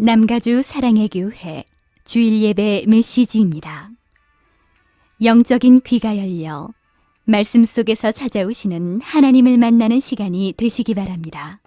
남가주 사랑의 교회 주일 예배 메시지입니다. 영적인 귀가 열려 말씀 속에서 찾아오시는 하나님을 만나는 시간이 되시기 바랍니다.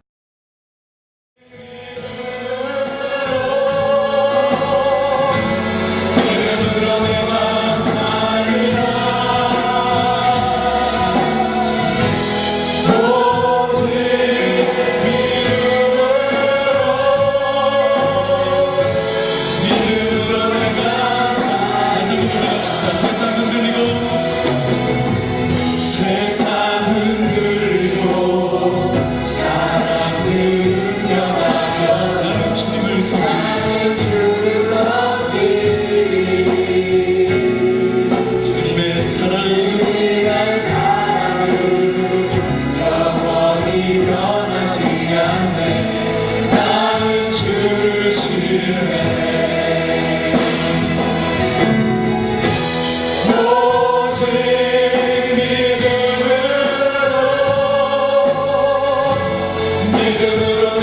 믿음으로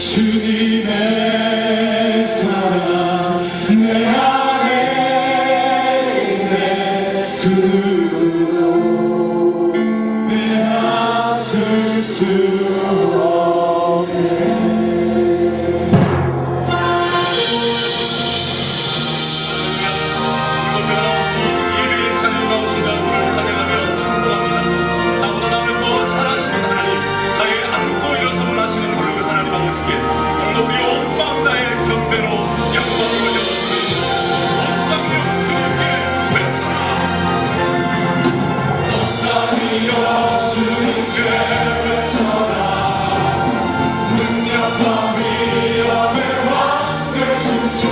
주님의 사랑 내 안에 있네. 그 누구도 빼앗을 수 없네. 변함없이 예배의 자리로 나오신 여러분을 환영하며 축복합니다. 나보다 나를 더 잘하시는 하나님, 나의 안고 일어서고 나시는 그 하나님 아버지께 오늘도 우리 온 마음 다해 경배로 영광을 올려드립니다. 온 땅이여 주님께 외쳐라. 온 땅이여 주님께 외쳐라. 능력과 위엄의 왕 되신 주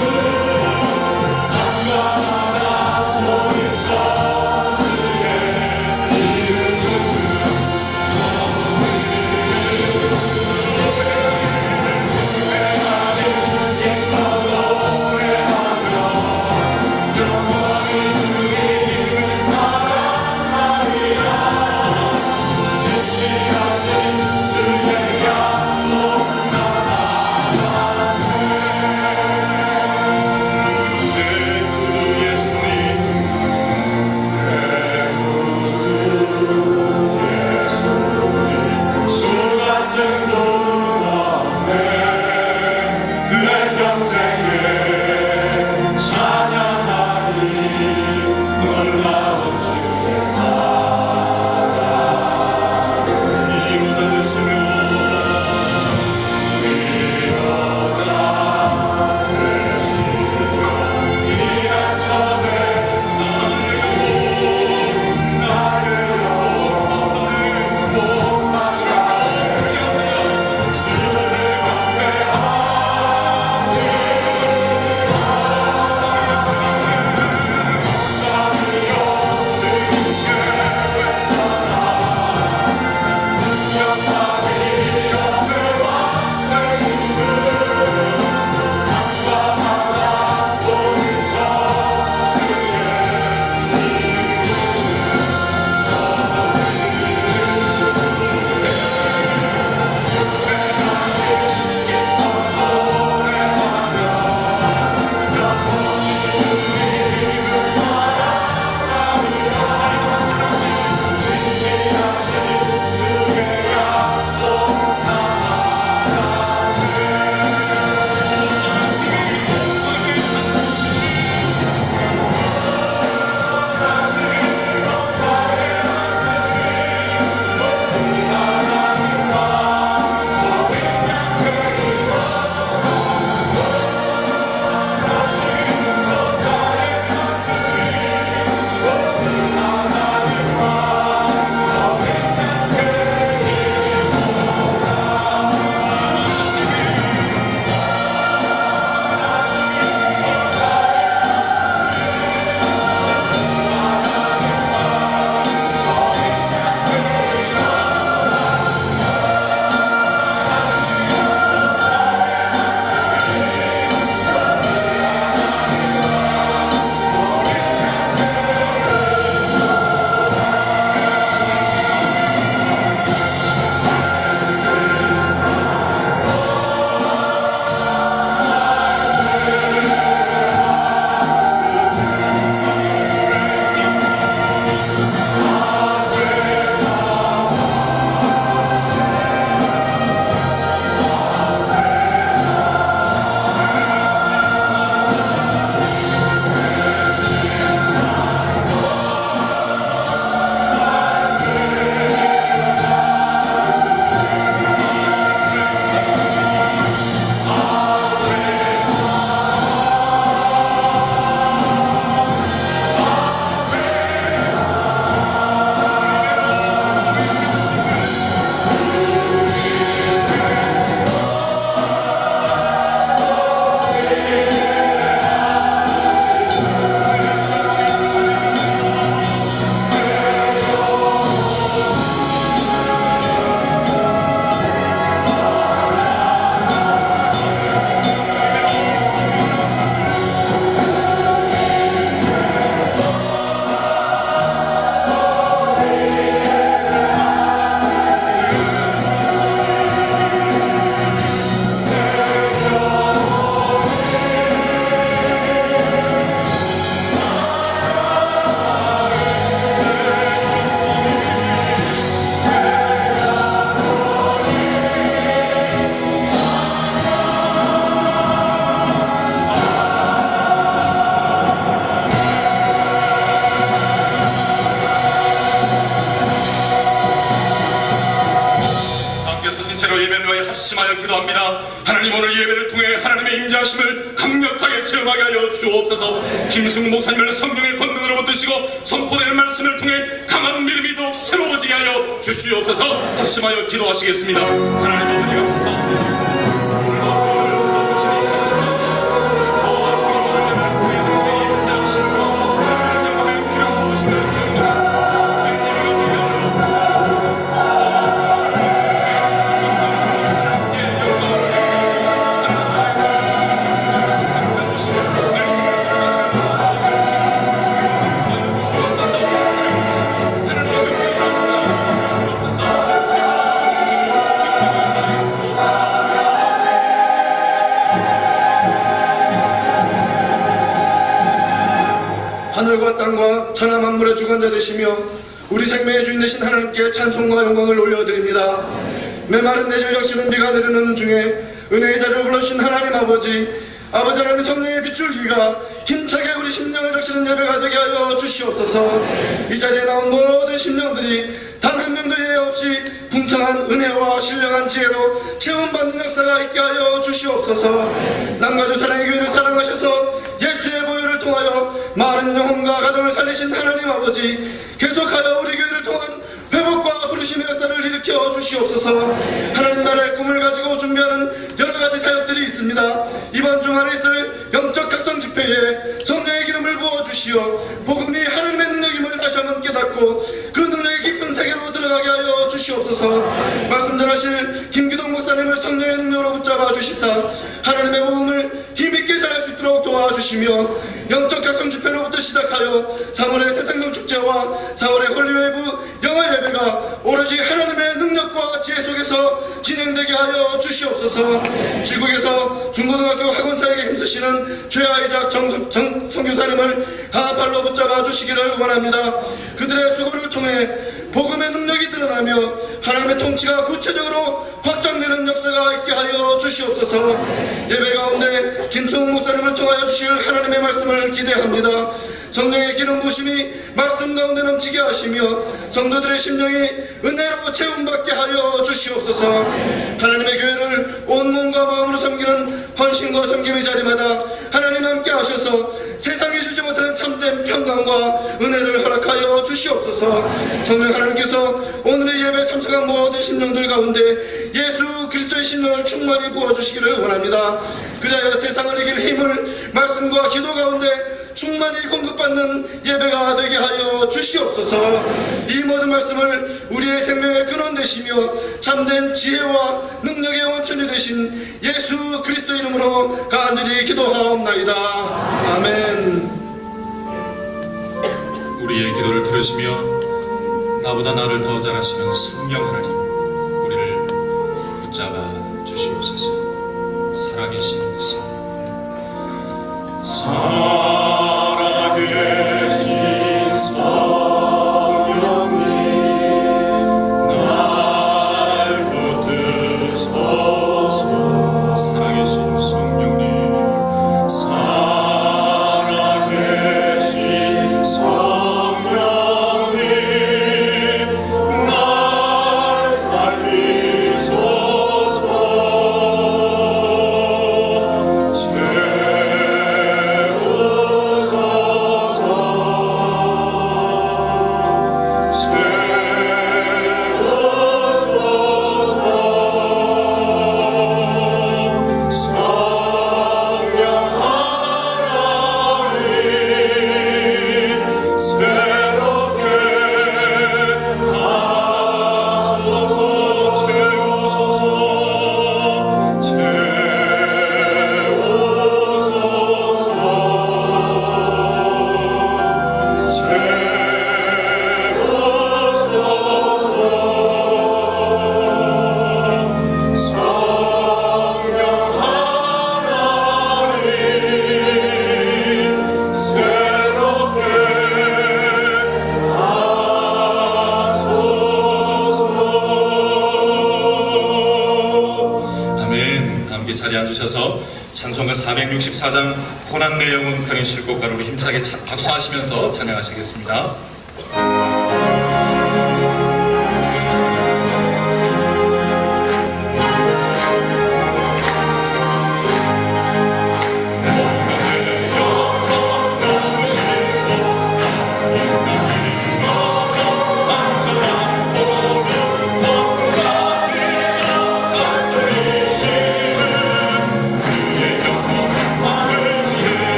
합심하여 기도합니다. 하나님, 오늘 예배를 통해 하나님의 임재하심을 강력하게 체험하게 하여 주옵소서. 김승우 목사님을 성령의 권능으로 붙드시고 선포되는 말씀을 통해 강한 믿음이 더욱 새로워지게 하여 주시옵소서. 합심하여 기도하시겠습니다. 하나님 아버지 감사합니다. 오늘도 주님을 불러주시니 감사합니다. 또한 주님 오늘 예배를 통해 하나님의 임재하심과 성령의 기름 부으심을 경험하고 예배가 되게 하여 주시옵소서. 하나님께 영광을 하늘과 땅과 천하 만물의 주관자 되시며 우리 생명의 주인 되신 하나님께 찬송과 영광을 올려드립니다. 메마른 내절 적시는 비가 내리는 중에 은혜의 자리로 불러주신 하나님 아버지 하나님 성령의 빗줄기가 힘차게 우리 심령을 적시는 예배가 되게 하여 주시옵소서. 이 자리에 나온 모든 심령들이 단 한 명도 예외 없이 풍성한 은혜와 신령한 지혜로 체험받는 역사가 있게 하여 주시옵소서. 남과 주 사랑의 교회를 사랑하셔서 예수의 보혈을 통하여 많은 영혼과 가정을 살리신 하나님 아버지, 계속하여 우리 교회를 통한 회복과 부르심의 역사를 일으켜 주시옵소서. 하나님 나라의 꿈을 가지고 준비하는 여러가지 사역들이 있습니다. 이번 주말에 있을 영적 각성 집회에 성령의 기름을 부어주시어 복음이 하나님의 능력임을 다시 한번 깨닫고 그 능력의 깊은 세계로 들어가게 하여 주시옵소서. 말씀 전하실 김기동 목사님을 성령의 능력으로 붙잡아 주시사 하나님의 복음을 힘있게 전할 수 있도록 도와주시며 영적 각성 집회로부터 시작하여 3월의 새생명 축제와 4월의 홀리웨이브 영어 예배가 오로지 하나님의 능력과 지혜 속에서 진행되게 하여 주시옵소서. 지국에서 중고등학교 학원사에게 힘쓰시는 최아이작 선교사님을 강한 팔로 붙잡아 주시기를 원합니다. 그들의 수고를 통해 복음의 능력이 드러나며 하나님의 통치가 구체적으로 확장되는 역사가 있게 하여 주시옵소서. 예배 가운데 김승우 목사님을 통하여 주실 하나님의 말씀을 기대합니다. 성령의 기름 부으심이 말씀 가운데 넘치게 하시며 성도들의 심령이 은혜로 채움받게 하여 주시옵소서. 하나님의 교회를 온 몸과 마음으로 섬기는 헌신과 섬김의 자리마다 하나님 함께 하셔서 세상이 주지 못하는 참된 평강과 은혜를 허락하여 주시옵소서. 성령 하나님께서 오늘의 예배에 참석한 모든 심령들 가운데 예수 그리스도의 심령을 충만히 부어주시기를 원합니다. 그리하여 세상을 이길 힘을 말씀과 기도 가운데 충만히 공급받는 예배가 되게 하여 주시옵소서. 이 모든 말씀을 우리의 생명의 근원 되시며 참된 지혜와 능력의 원천이 되신 예수 그리스도 이름으로 간절히 기도하옵나이다. 아멘. 우리의 기도를 들으시며 나보다 나를 더 잘하시는 성령 하나님, 우리를 붙잡아 주시옵소서. 살아계신 성령, 살아계신 성령님, 날 붙드소서. 살아계신 성령님, 살아계신 성령님, 날 살리소서. 자리에 앉으셔서 찬송가 464장 고난 내 영혼 편히 쉴 곳가로 힘차게 박수하시면서 찬양하시겠습니다.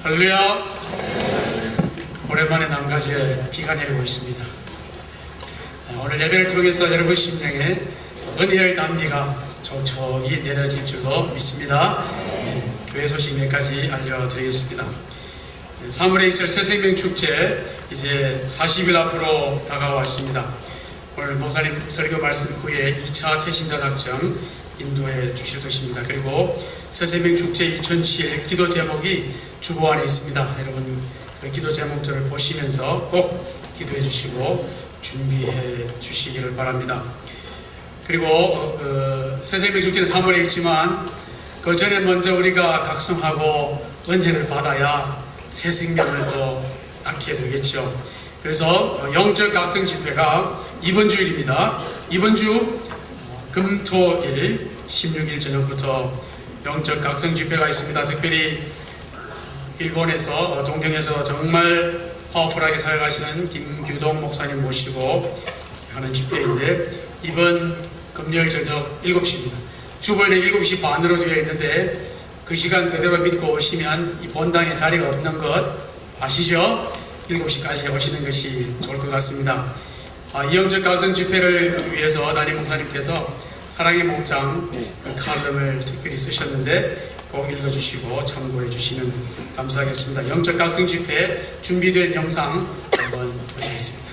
할렐루야. 오랜만에 남가지에 비가 내리고 있습니다. 오늘 예배를 통해서 여러분 심령에 은혜의 단비가 촉촉히 내려질 줄로 믿습니다. 교회 소식 몇 가지 알려드리겠습니다. 3월에 있을 새생명 축제 이제 40일 앞으로 다가왔습니다. 오늘 목사님 설교 말씀 후에 2차 태신자 작정 인도해 주실 것입니다. 그리고 새생명 축제 2007 기도 제목이 주보 안에 있습니다. 여러분 그 기도 제목들을 보시면서 꼭 기도해 주시고 준비해 주시기를 바랍니다. 그리고 새생명 축제는 3월에 있지만 그 전에 먼저 우리가 각성하고 은혜를 받아야 새 생명을 또 낳게 되겠죠. 그래서 영적 각성 집회가 이번 주일입니다. 이번 주 금토일 16일 저녁부터 영적 각성 집회가 있습니다. 특별히 일본에서 동경에서 정말 파워풀하게 사역하시는 김규동 목사님 모시고 하는 집회인데 이번 금요일 저녁 7시입니다. 주보에는 7시 반으로 되어 있는데 그 시간 그대로 믿고 오시면 이 본당에 자리가 없는 것 아시죠? 7시까지 오시는 것이 좋을 것 같습니다. 이 영적 각성 집회를 위해서 담임 목사님께서 사랑의 목장 칼럼을 특별히 쓰셨는데 꼭 읽어주시고 참고해 주시면 감사하겠습니다. 영적 각성 집회 준비된 영상 한번 보시겠습니다.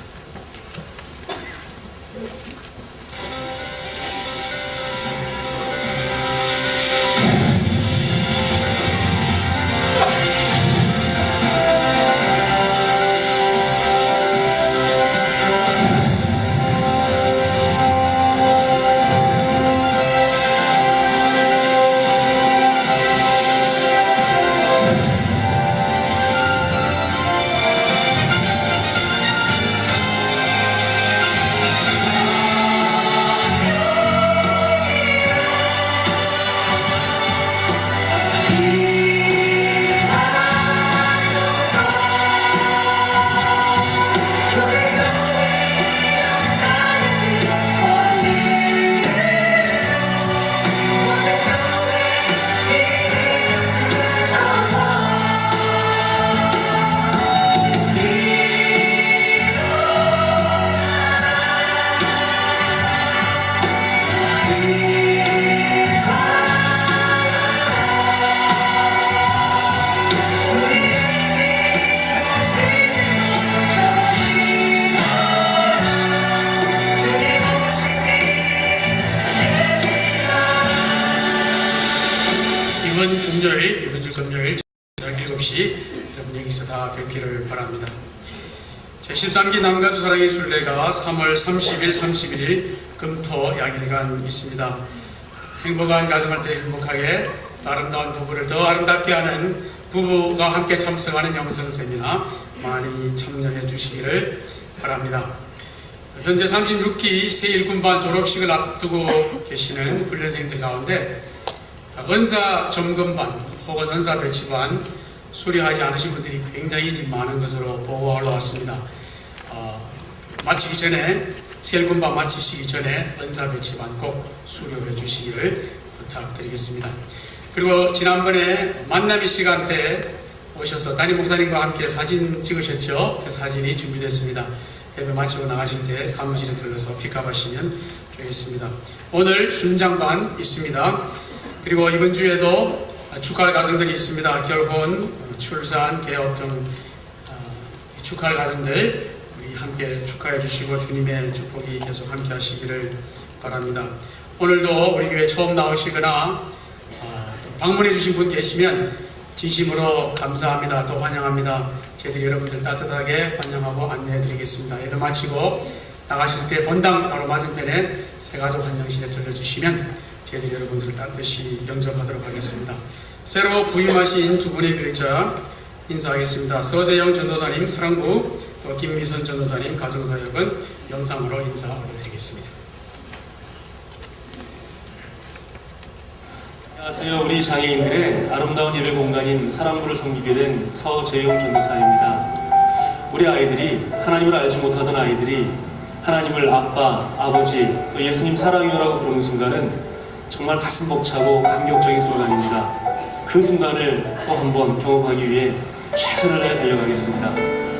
이번 주 금요일 저녁 7시 여러분 여기서 다 뵙기를 바랍니다. 제13기 남가주 사랑의 순례가 3월 30일, 31일 금토 양일간 있습니다. 행복한 가정을 더 행복하게 아름다운 부부를 더 아름답게 하는 부부가 함께 참석하는 영성 세미나 많이 참여해 주시기를 바랍니다. 현재 36기 새1군반 졸업식을 앞두고 계시는 훈련생들 가운데 은사 점검반 혹은 은사 배치반 수료하지 않으신 분들이 굉장히 많은 것으로 보고가 올라왔습니다. 마치기 전에 새1군반 마치시기 전에 은사 배치반 꼭 수료해 주시기를 부탁드리겠습니다. 그리고 지난번에 만남의 시간 때 오셔서 담임 목사님과 함께 사진 찍으셨죠? 그 사진이 준비됐습니다. 예배 마치고 나가실 때 사무실에 들러서 픽업하시면 좋겠습니다. 오늘 순장반 있습니다. 그리고 이번 주에도 축하할 가정들이 있습니다. 결혼, 출산, 개업 등 축하할 가정들 우리 함께 축하해 주시고 주님의 축복이 계속 함께 하시기를 바랍니다. 오늘도 우리 교회 처음 나오시거나 방문해 주신 분 계시면 진심으로 감사합니다. 또 환영합니다. 저희들이 여러분들 따뜻하게 환영하고 안내해 드리겠습니다. 예배 마치고 나가실 때 본당 바로 맞은편에 새가족 환영실에 들려주시면 저희들이 여러분들을 따뜻이 영접하도록 하겠습니다. 새로 부임하신 두 분의 교육자 인사하겠습니다. 서재영 전도사님 사랑부, 또 김미선 전도사님 가정사역은 영상으로 인사 올려드리겠습니다. 안녕하세요. 우리 장애인들의 아름다운 예배 공간인 사랑부를 섬기게 된 서재용 전도사입니다. 우리 아이들이, 하나님을 알지 못하던 아이들이 하나님을 아빠, 아버지, 또 예수님 사랑해요라고 부르는 순간은 정말 가슴 벅차고 감격적인 순간입니다. 그 순간을 또 한번 경험하기 위해 최선을 다해 달려가겠습니다.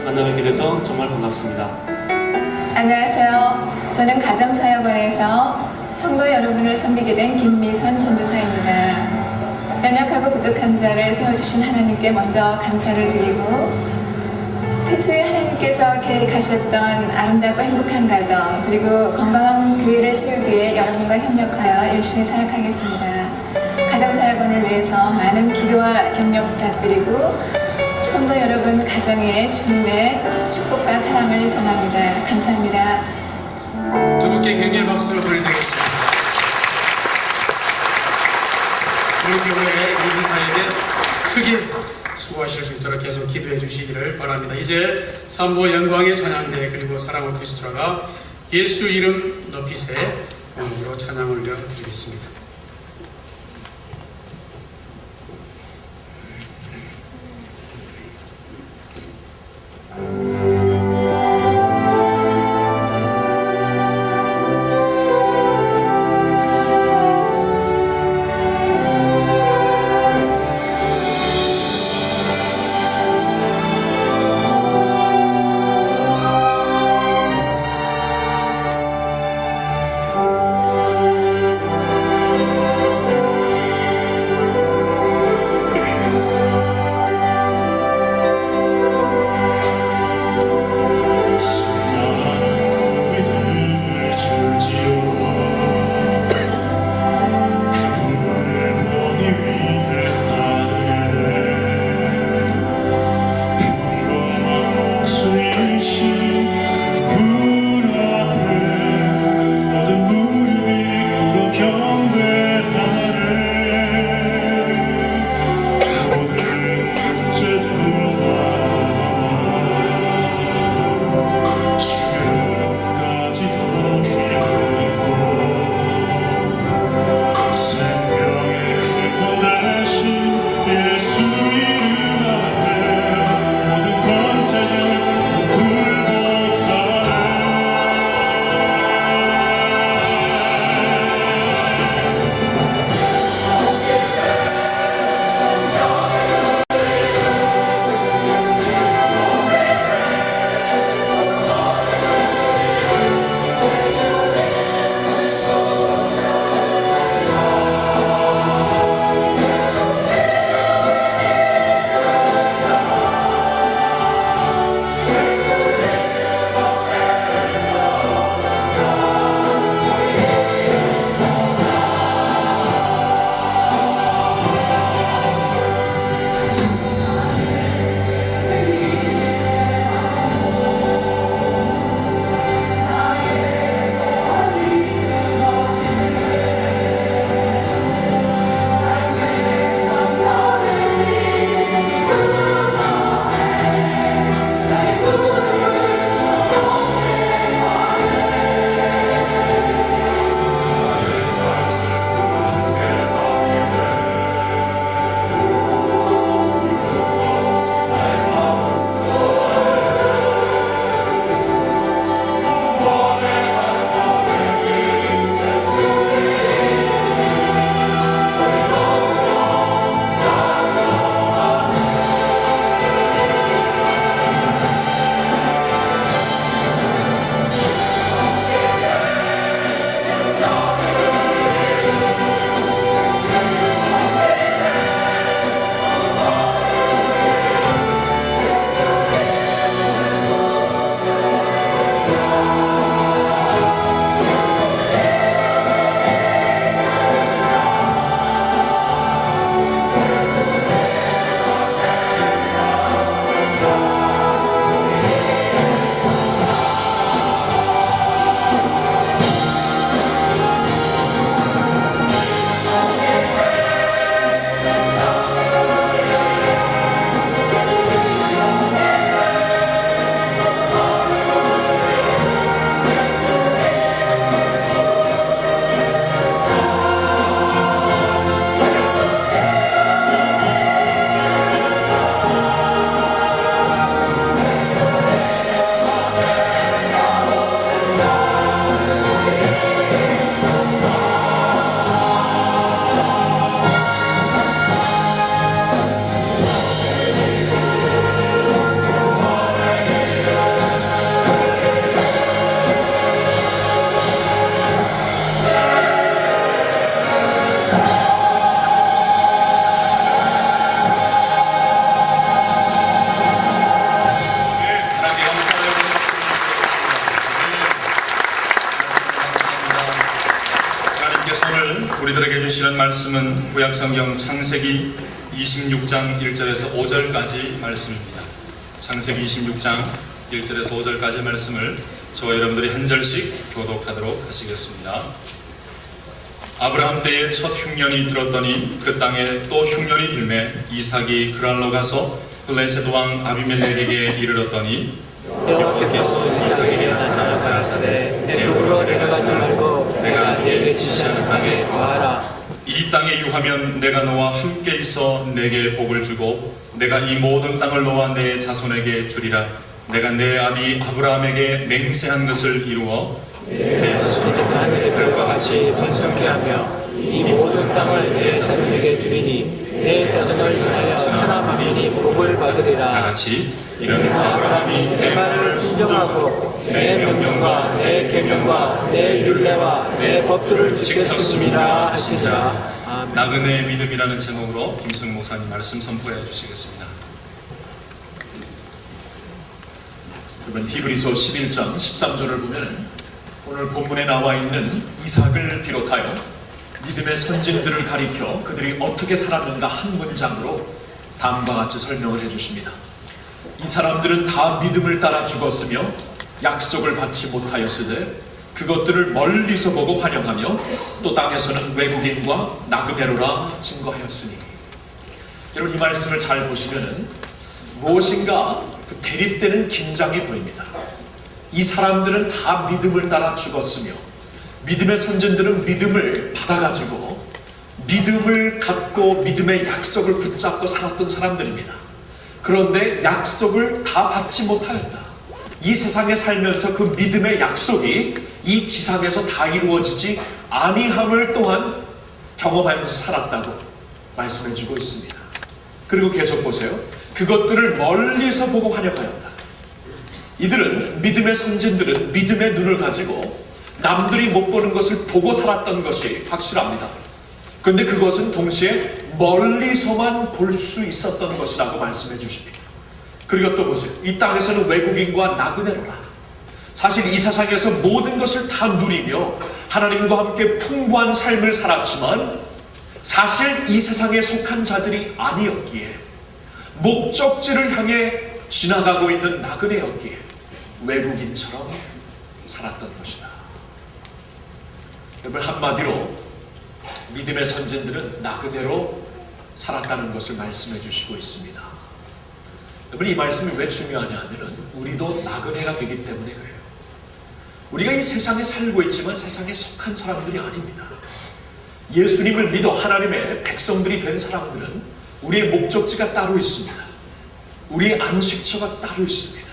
만나 뵙게 돼서 정말 반갑습니다. 안녕하세요. 저는 가정사역원에서 성도 여러분을 섬기게 된 김미선 전도사입니다. 연약하고 부족한 자를 세워주신 하나님께 먼저 감사를 드리고, 태초에 하나님께서 계획하셨던 아름답고 행복한 가정, 그리고 건강한 교회를 세우기 위해 여러분과 협력하여 열심히 사역하겠습니다. 가정사역원을 위해서 많은 기도와 격려 부탁드리고, 성도 여러분 가정에 주님의 축복과 사랑을 전합니다. 감사합니다. 두 분께 격렬 박수를 보내드리겠습니다. 우리 교회의 이기사에게 크게 수고하실 수 있도록 계속 기도해 주시기를 바랍니다. 이제 삼보 영광의 찬양대 그리고 사랑 오케스트라가 예수 이름 높이세 으로 찬양 올려드리겠습니다. 우리들에게 주시는 말씀은 구약성경 창세기 26장 1절에서 5절까지 말씀입니다. 창세기 26장 1절에서 5절까지 말씀을 저와 여러분들이 한 절씩 교독하도록 하시겠습니다. 아브라함 때에 첫 흉년이 들었더니 그 땅에 또 흉년이 들매 이삭이 그랄로 가서 블레셋 왕 아비멜렉에게 이르렀더니 여호와께서 이삭에게 나타나 가라사대 내 쪽으로 내려가지 말고 내가 네게 지시하는 땅에 거하라. 이 땅에 유하면 내가 너와 함께 있어 내게 복을 주고 내가 이 모든 땅을 너와 내 자손에게 주리라. 내가 내 아비 아브라함에게 맹세한 것을 이루어 내 자손이 하늘의 별과 같이 번성케 하며 이 모든 땅을 내 자손에게 주리니 내 자손을 위하여 천하 만민이 복을 받으리라. 다같이 이는 아브라함이 내 말을 순종하고 내 명령과 내 계명과 내 율례와 내 법도를 지켰습니다 하시니라. 아멘. 나그네의 믿음이라는 제목으로 김승 목사님 말씀 선포해 주시겠습니다. 그러면 히브리서 11장 13절을 보면 오늘 본문에 나와 있는 이삭을 비롯하여 믿음의 선진들을 가리켜 그들이 어떻게 살았는가 한 문장으로 다음과 같이 설명을 해주십니다. 이 사람들은 다 믿음을 따라 죽었으며 약속을 받지 못하였으되 그것들을 멀리서 보고 환영하며 또 땅에서는 외국인과 나그네로라 증거하였으니. 여러분, 이 말씀을 잘 보시면 무엇인가 대립되는 긴장이 보입니다. 이 사람들은 다 믿음을 따라 죽었으며 믿음의 선진들은 믿음을 받아가지고 믿음을 갖고 믿음의 약속을 붙잡고 살았던 사람들입니다. 그런데 약속을 다 받지 못하였다. 이 세상에 살면서 그 믿음의 약속이 이 지상에서 다 이루어지지 아니함을 또한 경험하면서 살았다고 말씀해주고 있습니다. 그리고 계속 보세요. 그것들을 멀리서 보고 환영하였다. 이들은 믿음의 선진들은 믿음의 눈을 가지고 남들이 못 보는 것을 보고 살았던 것이 확실합니다. 그런데 그것은 동시에 멀리서만 볼 수 있었던 것이라고 말씀해 주십니다. 그리고 또 보세요. 이 땅에서는 외국인과 나그네로라. 사실 이 세상에서 모든 것을 다 누리며 하나님과 함께 풍부한 삶을 살았지만 사실 이 세상에 속한 자들이 아니었기에 목적지를 향해 지나가고 있는 나그네였기에 외국인처럼 살았던 것이다. 여러분, 한마디로 믿음의 선진들은 나그네로 살았다는 것을 말씀해 주시고 있습니다. 여러분, 이 말씀이 왜 중요하냐 하면 우리도 나그네가 되기 때문에 그래요. 우리가 이 세상에 살고 있지만 세상에 속한 사람들이 아닙니다. 예수님을 믿어 하나님의 백성들이 된 사람들은 우리의 목적지가 따로 있습니다. 우리의 안식처가 따로 있습니다.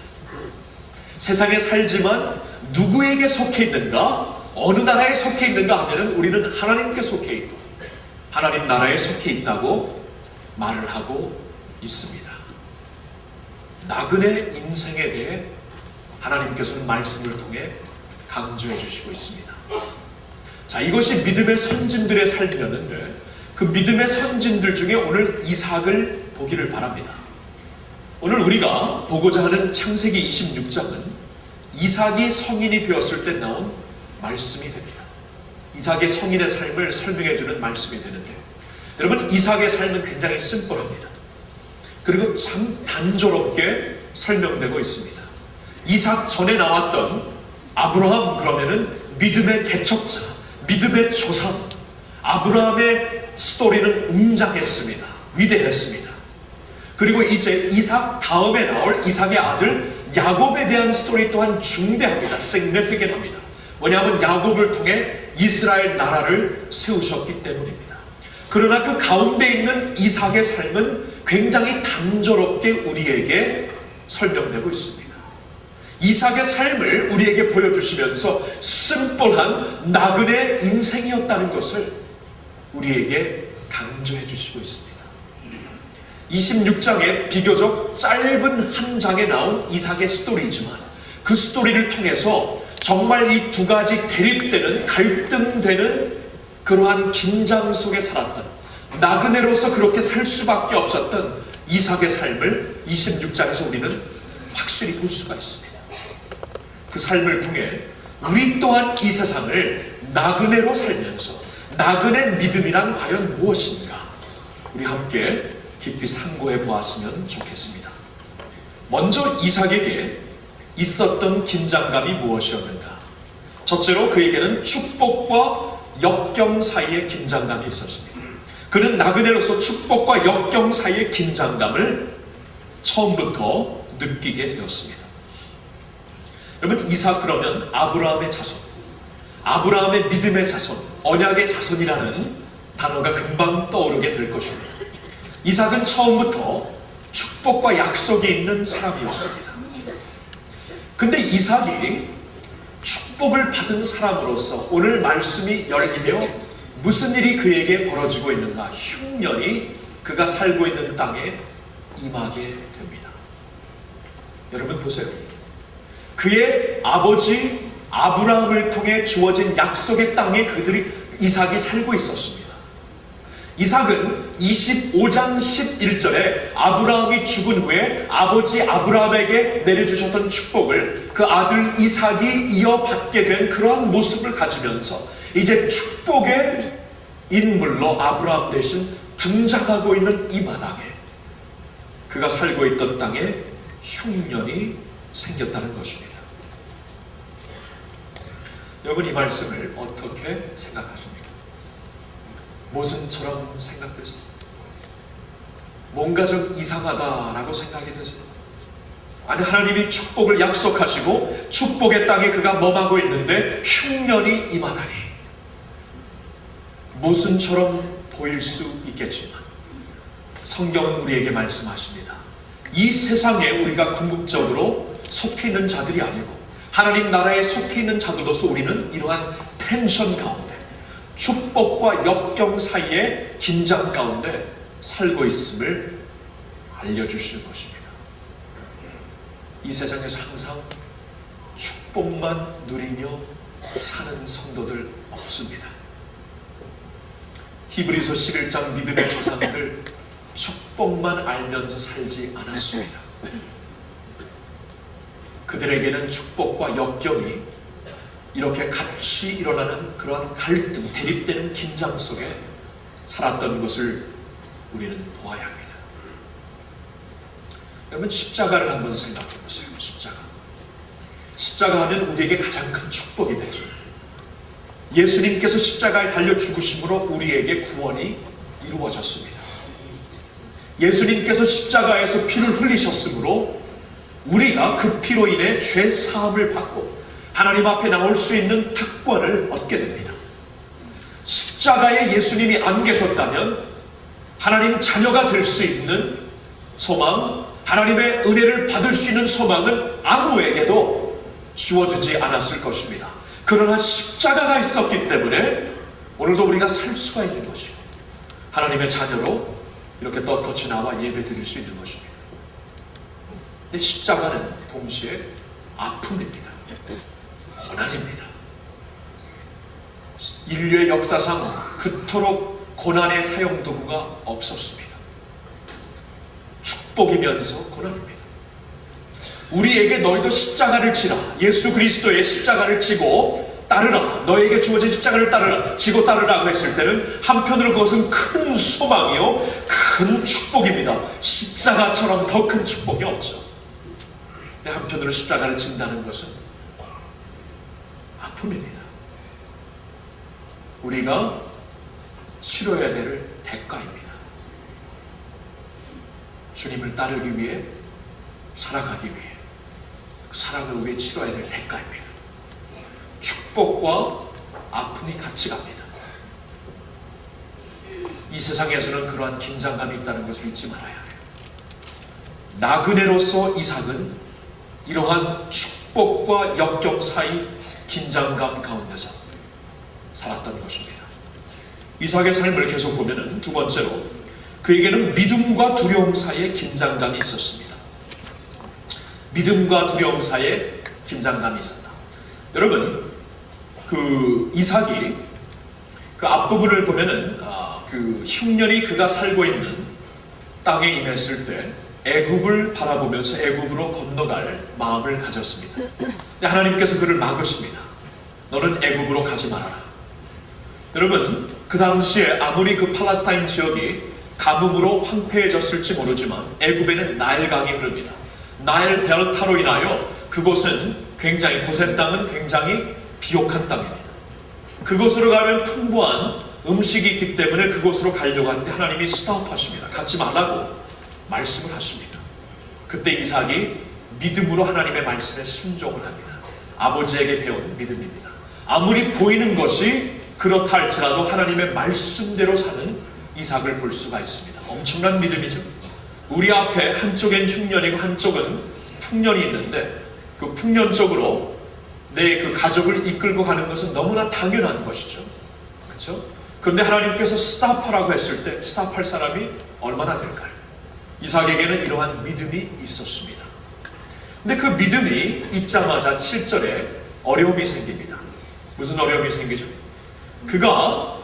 세상에 살지만 누구에게 속해 있는가? 어느 나라에 속해 있는가 하면 우리는 하나님께 속해 있고 하나님 나라에 속해 있다고 말을 하고 있습니다. 나그네 인생에 대해 하나님께서는 말씀을 통해 강조해 주시고 있습니다. 자, 이것이 믿음의 선진들의 삶이었는데 그 믿음의 선진들 중에 오늘 이삭을 보기를 바랍니다. 오늘 우리가 보고자 하는 창세기 26장은 이삭이 성인이 되었을 때 나온 말씀이 됩니다. 이삭의 성인의 삶을 설명해 주는 말씀이 되는데 여러분, 이삭의 삶은 굉장히 심플합니다. 그리고 참 단조롭게 설명되고 있습니다. 이삭 전에 나왔던 아브라함, 그러면은 믿음의 개척자, 믿음의 조상, 아브라함의 스토리는 웅장했습니다. 위대했습니다. 그리고 이제 이삭 다음에 나올 이삭의 아들 야곱에 대한 스토리 또한 중대합니다. significant합니다. 왜냐하면 야곱을 통해 이스라엘 나라를 세우셨기 때문입니다. 그러나 그 가운데 있는 이삭의 삶은 굉장히 단조롭게 우리에게 설명되고 있습니다. 이삭의 삶을 우리에게 보여주시면서 심플한 나그네 인생이었다는 것을 우리에게 강조해 주시고 있습니다. 26장에 비교적 짧은 한 장에 나온 이삭의 스토리지만 그 스토리를 통해서 정말 이 두 가지 대립되는, 갈등되는 그러한 긴장 속에 살았던, 나그네로서 그렇게 살 수밖에 없었던 이삭의 삶을 26장에서 우리는 확실히 볼 수가 있습니다. 그 삶을 통해 우리 또한 이 세상을 나그네로 살면서 나그네 믿음이란 과연 무엇인가? 우리 함께 깊이 상고해 보았으면 좋겠습니다. 먼저 이삭에게 있었던 긴장감이 무엇이었는가? 첫째로 그에게는 축복과 역경 사이의 긴장감이 있었습니다. 그는 나그네로서 축복과 역경 사이의 긴장감을 처음부터 느끼게 되었습니다. 여러분, 이삭 그러면 아브라함의 자손, 아브라함의 믿음의 자손, 언약의 자손이라는 단어가 금방 떠오르게 될 것입니다. 이삭은 처음부터 축복과 약속이 있는 사람이었습니다. 근데 이삭이 축복을 받은 사람으로서 오늘 말씀이 열리며 무슨 일이 그에게 벌어지고 있는가? 흉년이 그가 살고 있는 땅에 임하게 됩니다. 여러분 보세요. 그의 아버지 아브라함을 통해 주어진 약속의 땅에 이삭이 살고 있었습니다. 이삭은 25장 11절에 아브라함이 죽은 후에 아버지 아브라함에게 내려주셨던 축복을 그 아들 이삭이 이어받게 된 그러한 모습을 가지면서 이제 축복의 인물로 아브라함 대신 등장하고 있는 이 마당에 그가 살고 있던 땅에 흉년이 생겼다는 것입니다. 여러분, 이 말씀을 어떻게 생각하십니까? 모순처럼 생각되세요? 뭔가 좀 이상하다라고 생각이 되세요? 아니, 하나님이 축복을 약속하시고 축복의 땅에 그가 머마고 있는데 흉년이 임하다니 모순처럼 보일 수 있겠지만 성경은 우리에게 말씀하십니다. 이 세상에 우리가 궁극적으로 속해 있는 자들이 아니고 하나님 나라에 속해 있는 자들로서 우리는 이러한 텐션 가운데 축복과 역경 사이의 긴장 가운데 살고 있음을 알려주시는 것입니다. 이 세상에서 항상 축복만 누리며 사는 성도들 없습니다. 히브리서 11장 믿음의 조상들 축복만 알면서 살지 않았습니다. 그들에게는 축복과 역경이 이렇게 같이 일어나는 그러한 갈등, 대립되는 긴장 속에 살았던 것을 우리는 보아야 합니다. 여러분, 십자가를 한번 생각해 보세요. 십자가 하면 우리에게 가장 큰 축복이 되죠. 예수님께서 십자가에 달려 죽으심으로 우리에게 구원이 이루어졌습니다. 예수님께서 십자가에서 피를 흘리셨으므로 우리가 그 피로 인해 죄 사함을 받고 하나님 앞에 나올 수 있는 특권을 얻게 됩니다. 십자가에 예수님이 안 계셨다면 하나님 자녀가 될 수 있는 소망, 하나님의 은혜를 받을 수 있는 소망은 아무에게도 주어지지 않았을 것입니다. 그러나 십자가가 있었기 때문에 오늘도 우리가 살 수가 있는 것이고 하나님의 자녀로 이렇게 떳떳이 나와 예배 드릴 수 있는 것입니다. 근데 십자가는 동시에 아픔입니다. 고난입니다. 인류의 역사상 그토록 고난의 사용도구가 없었습니다. 축복이면서 고난입니다. 우리에게 너희도 십자가를 지라, 예수 그리스도의 십자가를 지고 따르라, 너에게 주어진 십자가를 따르라, 지고 따르라고 했을 때는 한편으로 그것은 큰 소망이요 큰 축복입니다. 십자가처럼 더 큰 축복이 없죠. 근데 한편으로 십자가를 진다는 것은 아픔입니다. 우리가 치러야 될 대가입니다. 주님을 따르기 위해, 살아가기 위해, 그 사랑을 위해 치러야 될 대가입니다. 축복과 아픔이 같이 갑니다. 이 세상에서는 그러한 긴장감이 있다는 것을 잊지 말아야 해요. 나그네로서 이삭은 이러한 축복과 역경 사이 긴장감 가운데서 살았던 것입니다. 이삭의 삶을 계속 보면은 두 번째로 그에게는 믿음과 두려움 사이에 긴장감이 있었습니다. 믿음과 두려움 사이에 긴장감이 있었다. 여러분, 그 이삭이 그 앞부분을 보면은 그 흉년이 그가 살고 있는 땅에 임했을 때 애굽을 바라보면서 애굽으로 건너갈 마음을 가졌습니다. 근데 하나님께서 그를 막으십니다. 너는 애굽으로 가지 말아라. 여러분, 그 당시에 아무리 그 팔레스타인 지역이 가뭄으로 황폐해졌을지 모르지만 애굽에는 나일강이 흐릅니다. 나일 델타로 인하여 그곳은 굉장히 고센 땅은 굉장히 비옥한 땅입니다. 그곳으로 가면 풍부한 음식이 있기 때문에 그곳으로 가려고 하는데 하나님이 스톱하십니다. 가지 말라고 말씀을 하십니다. 그때 이삭이 믿음으로 하나님의 말씀에 순종을 합니다. 아버지에게 배운 믿음입니다. 아무리 보이는 것이 그렇다 할지라도 하나님의 말씀대로 사는 이삭을 볼 수가 있습니다. 엄청난 믿음이죠. 우리 앞에 한쪽엔 흉년이고 한쪽은 풍년이 있는데 그 풍년 쪽으로 내 그 가족을 이끌고 가는 것은 너무나 당연한 것이죠. 그렇죠? 그런데 하나님께서 스탑하라고 했을 때 스탑할 사람이 얼마나 될까요? 이삭에게는 이러한 믿음이 있었습니다. 근데 그 믿음이 있자마자 7절에 어려움이 생깁니다. 무슨 어려움이 생기죠? 그가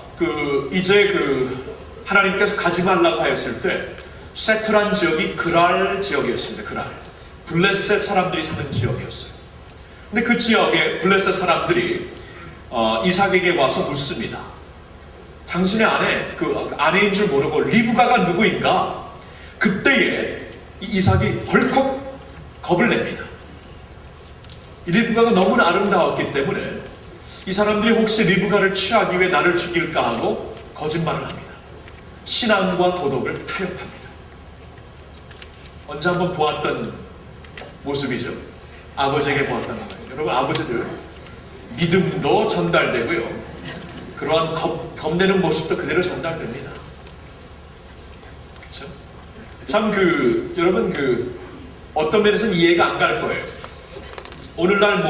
이제 하나님께서 가지 말라고 하였을 때 세트란 지역이 그랄 지역이었습니다. 그랄. 블레셋 사람들이 사는 지역이었어요. 근데 그 지역에 블레셋 사람들이 이삭에게 와서 묻습니다. 당신의 아내, 아내인 줄 모르고 리브가가 누구인가? 그때에 이삭이 벌컥 겁을 냅니다. 이 리브가가 너무나 아름다웠기 때문에 이 사람들이 혹시 리브가를 취하기 위해 나를 죽일까 하고 거짓말을 합니다. 신앙과 도덕을 타협합니다. 언제 한번 보았던 모습이죠. 아버지에게 보았던 거예요. 여러분, 아버지들 믿음도 전달되고요. 그러한 겁내는 모습도 그대로 전달됩니다. 그렇죠? 참 여러분 어떤 면에서는 이해가 안 갈 거예요. 오늘날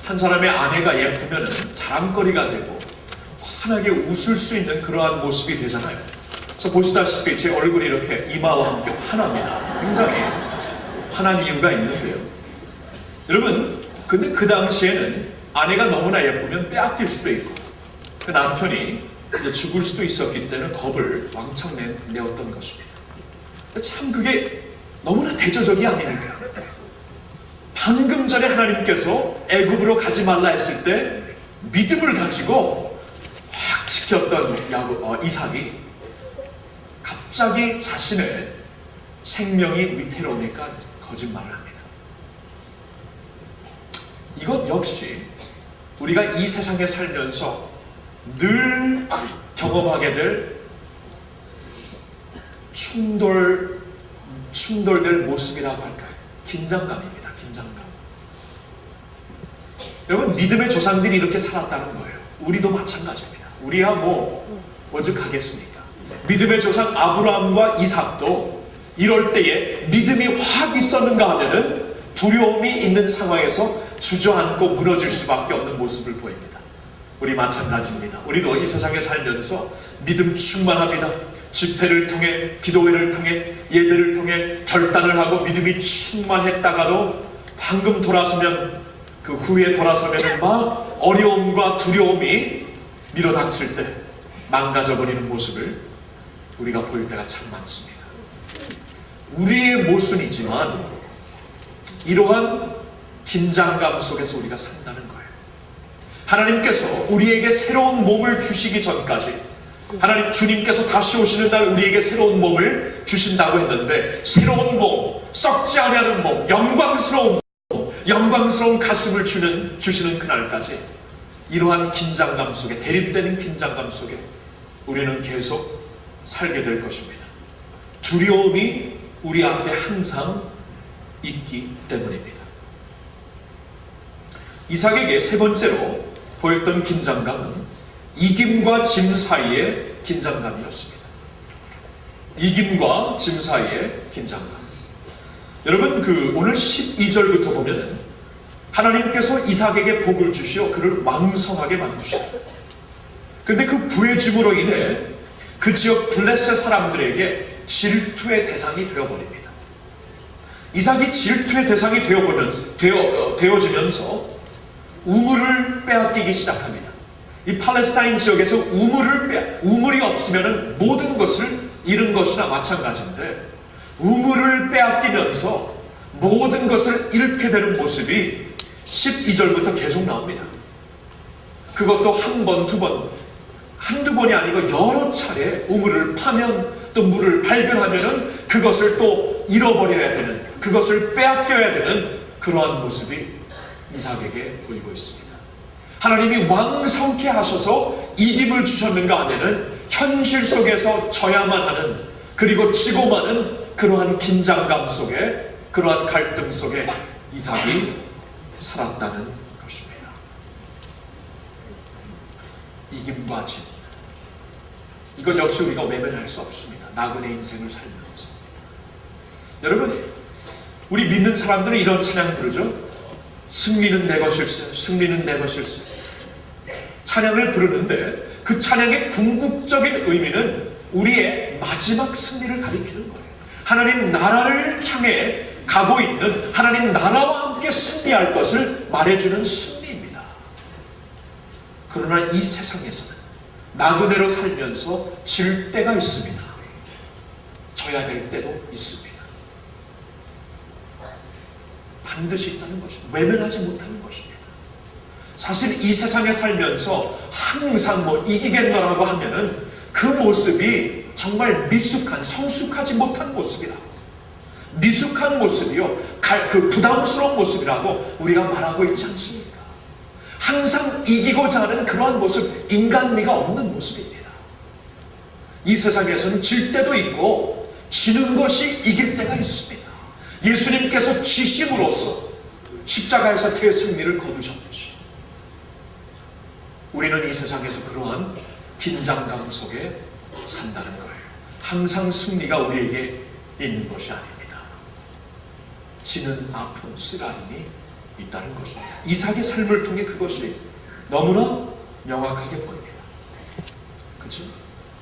한 사람의 아내가 예쁘면 자랑거리가 되고 환하게 웃을 수 있는 그러한 모습이 되잖아요. 그래서 보시다시피 제 얼굴이 이렇게 이마와 함께 환합니다. 굉장히 환한 이유가 있는데요. 여러분, 근데 그 당시에는 아내가 너무나 예쁘면 빼앗길 수도 있고 그 남편이 이제 죽을 수도 있었기 때문에 겁을 왕창 내었던 것입니다. 참 그게 너무나 대조적이 아닙니까? 방금 전에 하나님께서 애굽으로 가지 말라 했을 때 믿음을 가지고 확 지켰던 이삭이 갑자기 자신의 생명이 위태로우니까 거짓말을 합니다. 이것 역시 우리가 이 세상에 살면서 늘 경험하게 될 충돌될 모습이라고 할까요? 긴장감입니다. 긴장감. 여러분, 믿음의 조상들이 이렇게 살았다는 거예요. 우리도 마찬가지입니다. 우리야 오죽하겠습니까? 믿음의 조상 아브라함과 이삭도 이럴 때에 믿음이 확 있었는가 하면은 두려움이 있는 상황에서 주저앉고 무너질 수밖에 없는 모습을 보입니다. 우리 마찬가지입니다. 우리도 이 세상에 살면서 믿음 충만합니다. 집회를 통해, 기도회를 통해, 예배를 통해 결단을 하고 믿음이 충만했다가도 방금 돌아서면 그 후에 돌아서면 막 어려움과 두려움이 밀어닥칠 때 망가져버리는 모습을 우리가 보일 때가 참 많습니다. 우리의 모순이지만 이러한 긴장감 속에서 우리가 산다는 거예요. 하나님께서 우리에게 새로운 몸을 주시기 전까지 하나님 주님께서 다시 오시는 날 우리에게 새로운 몸을 주신다고 했는데 새로운 몸, 썩지 아니하는 몸, 영광스러운 몸, 영광스러운 가슴을 주시는 그날까지 이러한 긴장감 속에, 대립되는 긴장감 속에 우리는 계속 살게 될 것입니다. 두려움이 우리 앞에 항상 있기 때문입니다. 이삭에게 세 번째로 보였던 긴장감은 이김과 짐 사이의 긴장감이었습니다. 이김과 짐 사이의 긴장감. 여러분, 오늘 12절부터 보면은 하나님께서 이삭에게 복을 주시어 그를 왕성하게 만드십니다. 그런데 그 부의 짐으로 인해 그 지역 블레셋 사람들에게 질투의 대상이 되어버립니다. 이삭이 질투의 대상이 되어지면서 우물을 빼앗기기 시작합니다. 이 팔레스타인 지역에서 우물이 없으면 모든 것을 잃은 것이나 마찬가지인데 우물을 빼앗기면서 모든 것을 잃게 되는 모습이 12절부터 계속 나옵니다. 그것도 한 번, 두 번, 한두 번이 아니고 여러 차례 우물을 파면 또 물을 발견하면은 그것을 또 잃어버려야 되는, 그것을 빼앗겨야 되는 그러한 모습이 이삭에게 보이고 있습니다. 하나님이 왕성케 하셔서 이김을 주셨는가 하면은 현실 속에서 져야만 하는, 그리고 지고 마는 그러한 긴장감 속에, 그러한 갈등 속에 이삭이 살았다는 것입니다. 이김과 진, 이건 역시 우리가 외면할 수 없습니다. 나그네 인생을 살면서. 여러분, 우리 믿는 사람들은 이런 찬양 부르죠. 승리는 내 것일세, 승리는 내 것일세. 찬양을 부르는데 그 찬양의 궁극적인 의미는 우리의 마지막 승리를 가리키는 거예요. 하나님 나라를 향해 가고 있는, 하나님 나라와 함께 승리할 것을 말해주는 승리입니다. 그러나 이 세상에서는 나그네로 살면서 질 때가 있습니다. 져야 될 때도 있습니다. 반드시 있다는 것입니다. 외면하지 못하는 것입니다. 사실 이 세상에 살면서 항상 이기겠노라고 하면은 그 모습이 정말 미숙한, 성숙하지 못한 모습이라, 미숙한 모습이요, 그 부담스러운 모습이라고 우리가 말하고 있지 않습니까? 항상 이기고자 하는 그러한 모습, 인간미가 없는 모습입니다. 이 세상에서는 질 때도 있고 지는 것이 이길 때가 있습니다. 예수님께서 지심으로써 십자가에서 대승리를 거두셨듯이 우리는 이 세상에서 그러한 긴장감 속에 산다는 거예요. 항상 승리가 우리에게 있는 것이 아닙니다. 지는 아픔, 쓰라림이 있다는 것입니다. 이삭의 삶을 통해 그것이 너무나 명확하게 보입니다. 그렇죠?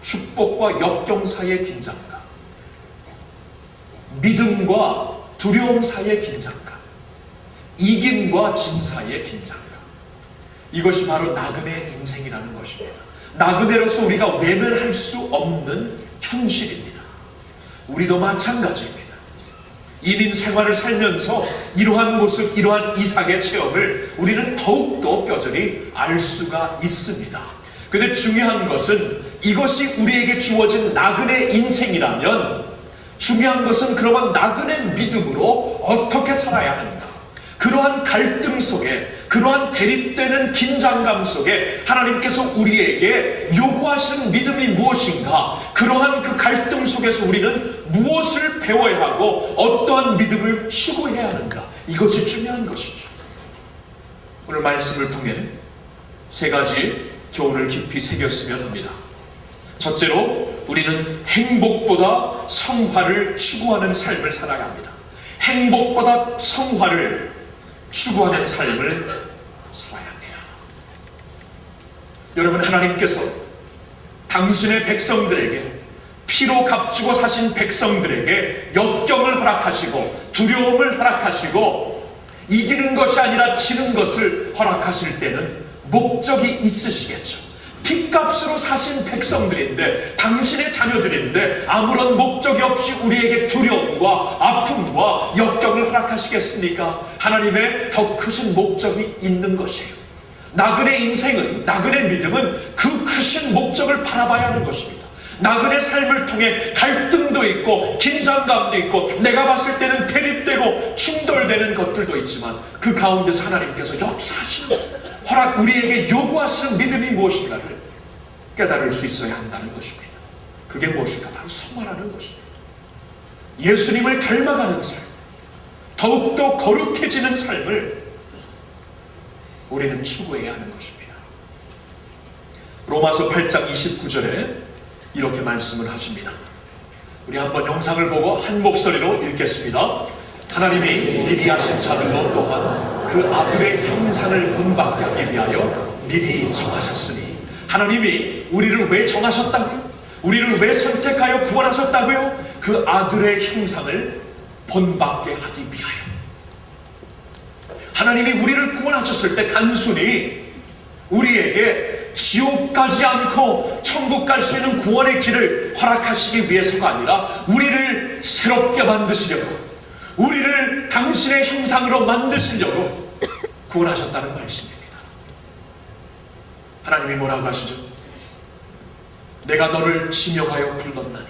축복과 역경 사이의 긴장감, 믿음과 두려움 사이의 긴장감, 이김과 진 사이의 긴장감, 이것이 바로 나그네 인생이라는 것입니다. 나그네로서 우리가 외면할 수 없는 현실입니다. 우리도 마찬가지입니다. 이민 생활을 살면서 이러한 모습, 이러한 이삭의 체험을 우리는 더욱더 뼈저리 알 수가 있습니다. 그런데 중요한 것은 이것이 우리에게 주어진 나그네 인생이라면 중요한 것은 그러한 나그네 믿음으로 어떻게 살아야 하는가, 그러한 갈등 속에, 그러한 대립되는 긴장감 속에 하나님께서 우리에게 요구하시는 믿음이 무엇인가, 그러한 그 갈등 속에서 우리는 무엇을 배워야 하고 어떠한 믿음을 추구해야 하는가, 이것이 중요한 것이죠. 오늘 말씀을 통해 세 가지 교훈을 깊이 새겼으면 합니다. 첫째로 우리는 행복보다 성화를 추구하는 삶을 살아야 합니다. 행복보다 성화를 추구하는 삶을 살아야 합니다. 여러분, 하나님께서 당신의 백성들에게, 피로 값주고 사신 백성들에게 역경을 허락하시고 두려움을 허락하시고 이기는 것이 아니라 지는 것을 허락하실 때는 목적이 있으시겠죠. 핏값으로 사신 백성들인데, 당신의 자녀들인데 아무런 목적이 없이 우리에게 두려움과 아픔과 역경을 허락하시겠습니까? 하나님의 더 크신 목적이 있는 것이에요. 나그네 인생은, 나그네 믿음은 그 크신 목적을 바라봐야 하는 것입니다. 나그네 삶을 통해 갈등도 있고 긴장감도 있고 내가 봤을 때는 대립되고 충돌되는 것들도 있지만 그 가운데서 하나님께서 역사하시는, 우리에게 요구하시는 믿음이 무엇인가를 깨달을 수 있어야 한다는 것입니다. 그게 무엇인가? 바로 성화라는 것입니다. 예수님을 닮아가는 삶, 더욱더 거룩해지는 삶을 우리는 추구해야 하는 것입니다. 로마서 8장 29절에 이렇게 말씀을 하십니다. 우리 한번 영상을 보고 한 목소리로 읽겠습니다. 하나님이 미리 하신 자들로 또한 그 아들의 형상을 본받게 하기 위하여 미리 정하셨으니, 하나님이 우리를 왜 정하셨다고요? 우리를 왜 선택하여 구원하셨다고요? 그 아들의 형상을 본받게 하기 위하여. 하나님이 우리를 구원하셨을 때 단순히 우리에게 지옥 가지 않고 천국 갈 수 있는 구원의 길을 허락하시기 위해서가 아니라 우리를 새롭게 만드시려고, 우리를 당신의 형상으로 만드시려고 구원하셨다는 말씀입니다. 하나님이 뭐라고 하시죠? 내가 너를 지명하여 불렀나니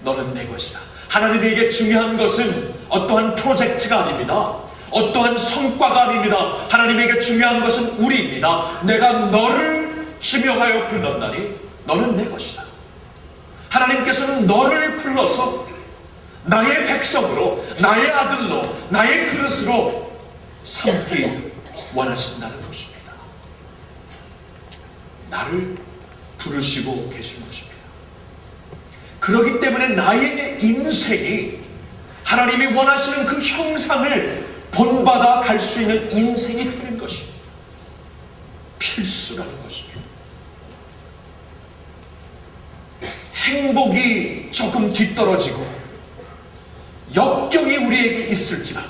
너는 내 것이다. 하나님에게 중요한 것은 어떠한 프로젝트가 아닙니다. 어떠한 성과가 아닙니다. 하나님에게 중요한 것은 우리입니다. 내가 너를 지명하여 불렀나니 너는 내 것이다. 하나님께서는 너를 불러서 나의 백성으로, 나의 아들로, 나의 그릇으로 삼기 원하신다는 것입니다. 나를 부르시고 계신 것입니다. 그렇기 때문에 나의 인생이 하나님이 원하시는 그 형상을 본받아 갈 수 있는 인생이 되는 것이 필수라는 것입니다. 행복이 조금 뒤떨어지고 역경이 우리에게 있을지라도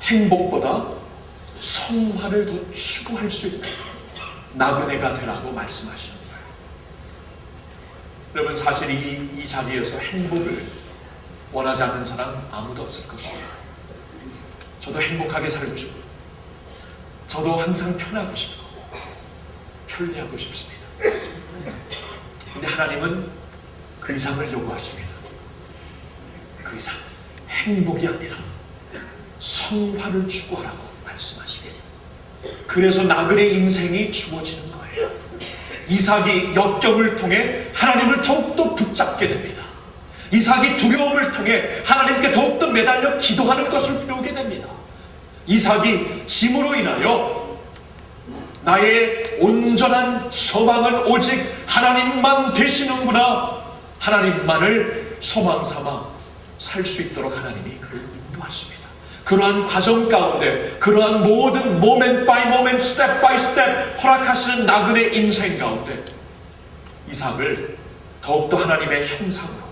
행복보다 성화를 더 추구할 수 있는 나그네가 되라고 말씀하시는 거예요. 여러분, 사실 이 자리에서 행복을 원하지 않는 사람 아무도 없을 것입니다. 저도 행복하게 살고 싶고, 저도 항상 편하고 싶고, 편리하고 싶습니다. 근데 하나님은 그 이상을 요구하십니다. 그 이상, 행복이 아니라 성화를 추구하라고 말씀하십니다. 그래서 나그네 인생이 주어지는 거예요. 이삭이 역경을 통해 하나님을 더욱더 붙잡게 됩니다. 이삭이 두려움을 통해 하나님께 더욱더 매달려 기도하는 것을 배우게 됩니다. 이삭이 짐으로 인하여 나의 온전한 소망은 오직 하나님만 되시는구나, 하나님만을 소망 삼아 살 수 있도록 하나님이 그를 인도하십니다. 그러한 과정 가운데, 그러한 모든 모멘트 바이 모멘트, 스텝 바이 스텝 허락하시는 나그네 인생 가운데 이삭을 더욱더 하나님의 형상으로,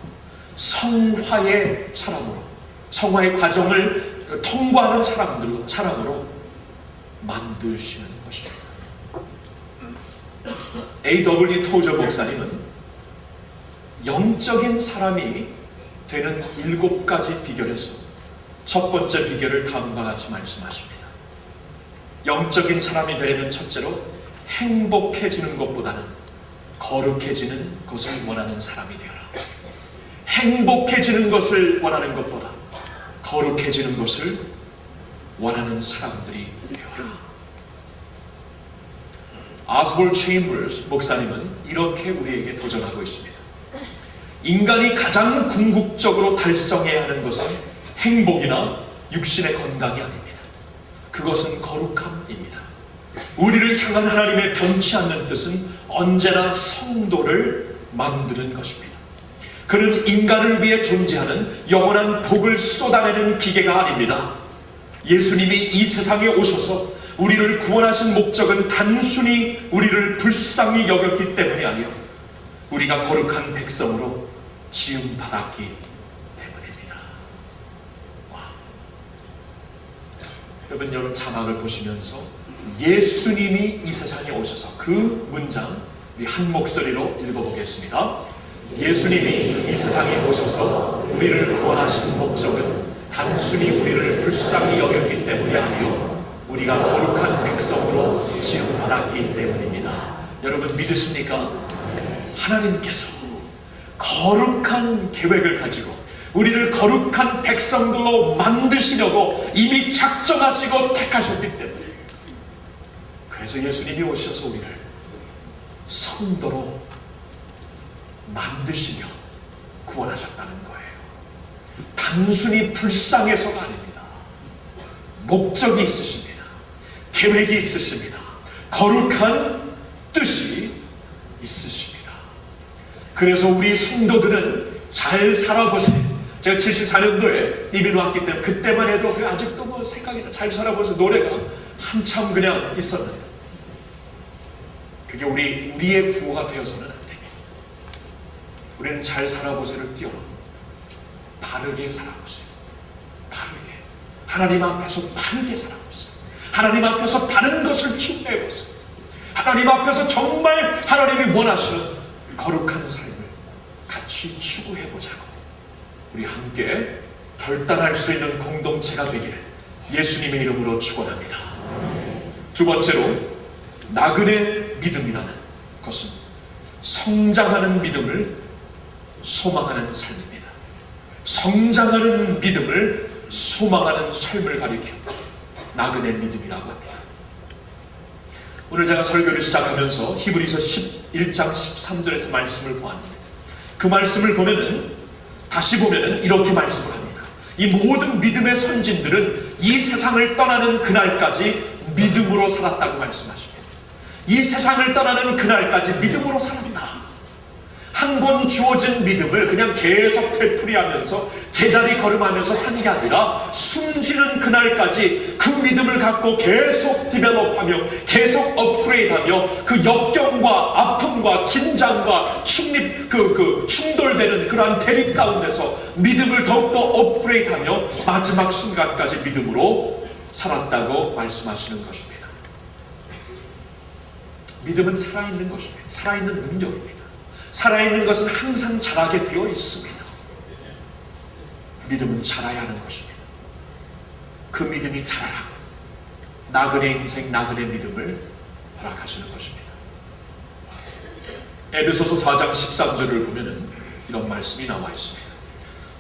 성화의 사람으로, 성화의 과정을 통과하는 사람으로 만드시는 것입니다. A.W. 토저 목사님은 영적인 사람이 되는 7가지 비결에서 첫 번째 비결을 다음과 같이 말씀하십니다. 영적인 사람이 되려면 첫째로 행복해지는 것보다는 거룩해지는 것을 원하는 사람이 되어라. 행복해지는 것을 원하는 것보다 거룩해지는 것을 원하는 사람들이 되어라. 아스볼 체인버스 목사님은 이렇게 우리에게 도전하고 있습니다. 인간이 가장 궁극적으로 달성해야 하는 것은 행복이나 육신의 건강이 아닙니다. 그것은 거룩함입니다. 우리를 향한 하나님의 변치 않는 뜻은 언제나 성도를 만드는 것입니다. 그는 인간을 위해 존재하는 영원한 복을 쏟아내는 기계가 아닙니다. 예수님이 이 세상에 오셔서 우리를 구원하신 목적은 단순히 우리를 불쌍히 여겼기 때문이 아니요, 우리가 거룩한 백성으로 지음받았기 때문입니다. 와. 여러분 자막을 보시면서 예수님이 이 세상에 오셔서, 그 문장 우리 한 목소리로 읽어보겠습니다. 예수님이 이 세상에 오셔서 우리를 구원하신 목적은 단순히 우리를 불쌍히 여겼기 때문이 아니요, 우리가 거룩한 백성으로 지음받았기 때문입니다. 여러분 믿으십니까? 하나님께서 거룩한 계획을 가지고 우리를 거룩한 백성들로 만드시려고 이미 작정하시고 택하셨기 때문에, 그래서 예수님이 오셔서 우리를 성도로 만드시며 구원하셨다는 거예요. 단순히 불쌍해서가 아닙니다. 목적이 있으십니다. 계획이 있으십니다. 거룩한 뜻이 있으십니다. 그래서 우리 성도들은 잘 살아보세요. 제가 74년도에 이민 왔기 때문에 그때만 해도 아직도 생각이 나. 잘 살아보세요 노래가 한참 그냥 있었는데, 그게 우리의 구호가 되어서는 안 됩니다. 우리는 잘 살아보세요를 뛰어넘어 바르게 살아보세요. 바르게, 하나님 앞에서 바르게 살아보세요. 하나님 앞에서 바른 것을 추구해보세요. 하나님 앞에서 정말 하나님이 원하시는 거룩한 삶을 같이 추구해보자고, 우리 함께 결단할 수 있는 공동체가 되기를 예수님의 이름으로 축원합니다. 두 번째로, 나그네 믿음이라는 것은 성장하는 믿음을 소망하는 삶입니다. 성장하는 믿음을 소망하는 삶을 가리켜 나그네 믿음이라고 합니다. 오늘 제가 설교를 시작하면서 히브리서 11장 13절에서 말씀을 보았는데 그 말씀을 보면은 다시 보면은 이렇게 말씀을 합니다. 이 모든 믿음의 선진들은 이 세상을 떠나는 그날까지 믿음으로 살았다고 말씀하십니다. 이 세상을 떠나는 그날까지 믿음으로 살았다. 한 번 주어진 믿음을 그냥 계속 되풀이하면서 제자리 걸음하면서 산 게 아니라 숨지는 그날까지 그 믿음을 갖고 계속 디벨롭하며 계속 업그레이드하며 그 역경과 아픔과 긴장과 충돌되는 그러한 대립 가운데서 믿음을 더욱더 업그레이드하며 마지막 순간까지 믿음으로 살았다고 말씀하시는 것입니다. 믿음은 살아있는 것입니다. 살아있는 능력입니다. 살아있는 것은 항상 자라게 되어 있습니다. 믿음은 자라야 하는 것입니다. 그 믿음이 자라라. 나그네 인생, 나그네 믿음을 허락하시는 것입니다. 에베소서 4장 13절을 보면은 이런 말씀이 나와 있습니다.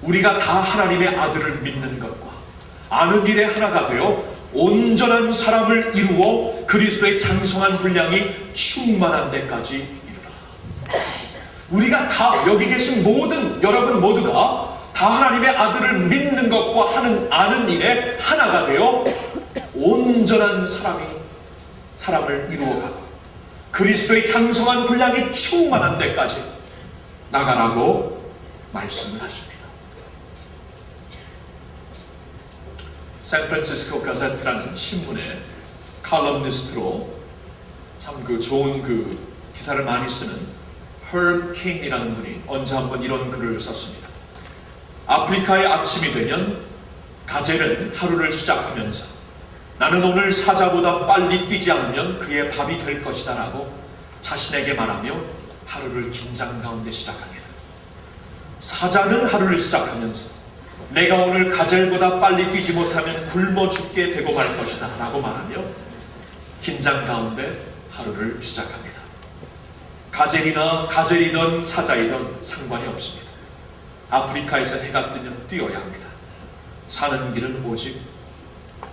우리가 다 하나님의 아들을 믿는 것과 아는 일에 하나가 되어 온전한 사람을 이루어 그리스도의 장성한 분량이 충만한 데까지 이르라. 우리가 다 여기 계신 모든 여러분 모두가 다 하나님의 아들을 믿는 것과 아는 일에 하나가 되어 온전한 사람을 이루어가고 그리스도의 장성한 분량이 충만한 데까지 나가라고 말씀을 하십니다. 샌프란시스코 가제트라는 신문의 칼럼니스트로 참 좋은 기사를 많이 쓰는 Herb Cain이라는 분이 언제 한번 이런 글을 썼습니다. 아프리카의 아침이 되면 가젤은 하루를 시작하면서 나는 오늘 사자보다 빨리 뛰지 않으면 그의 밥이 될 것이다 라고 자신에게 말하며 하루를 긴장 가운데 시작합니다. 사자는 하루를 시작하면서 내가 오늘 가젤보다 빨리 뛰지 못하면 굶어 죽게 되고 말 것이다 라고 말하며 긴장 가운데 하루를 시작합니다. 가젤이든 사자이든 상관이 없습니다. 아프리카에서 해가 뜨면 뛰어야 합니다. 사는 길은 오직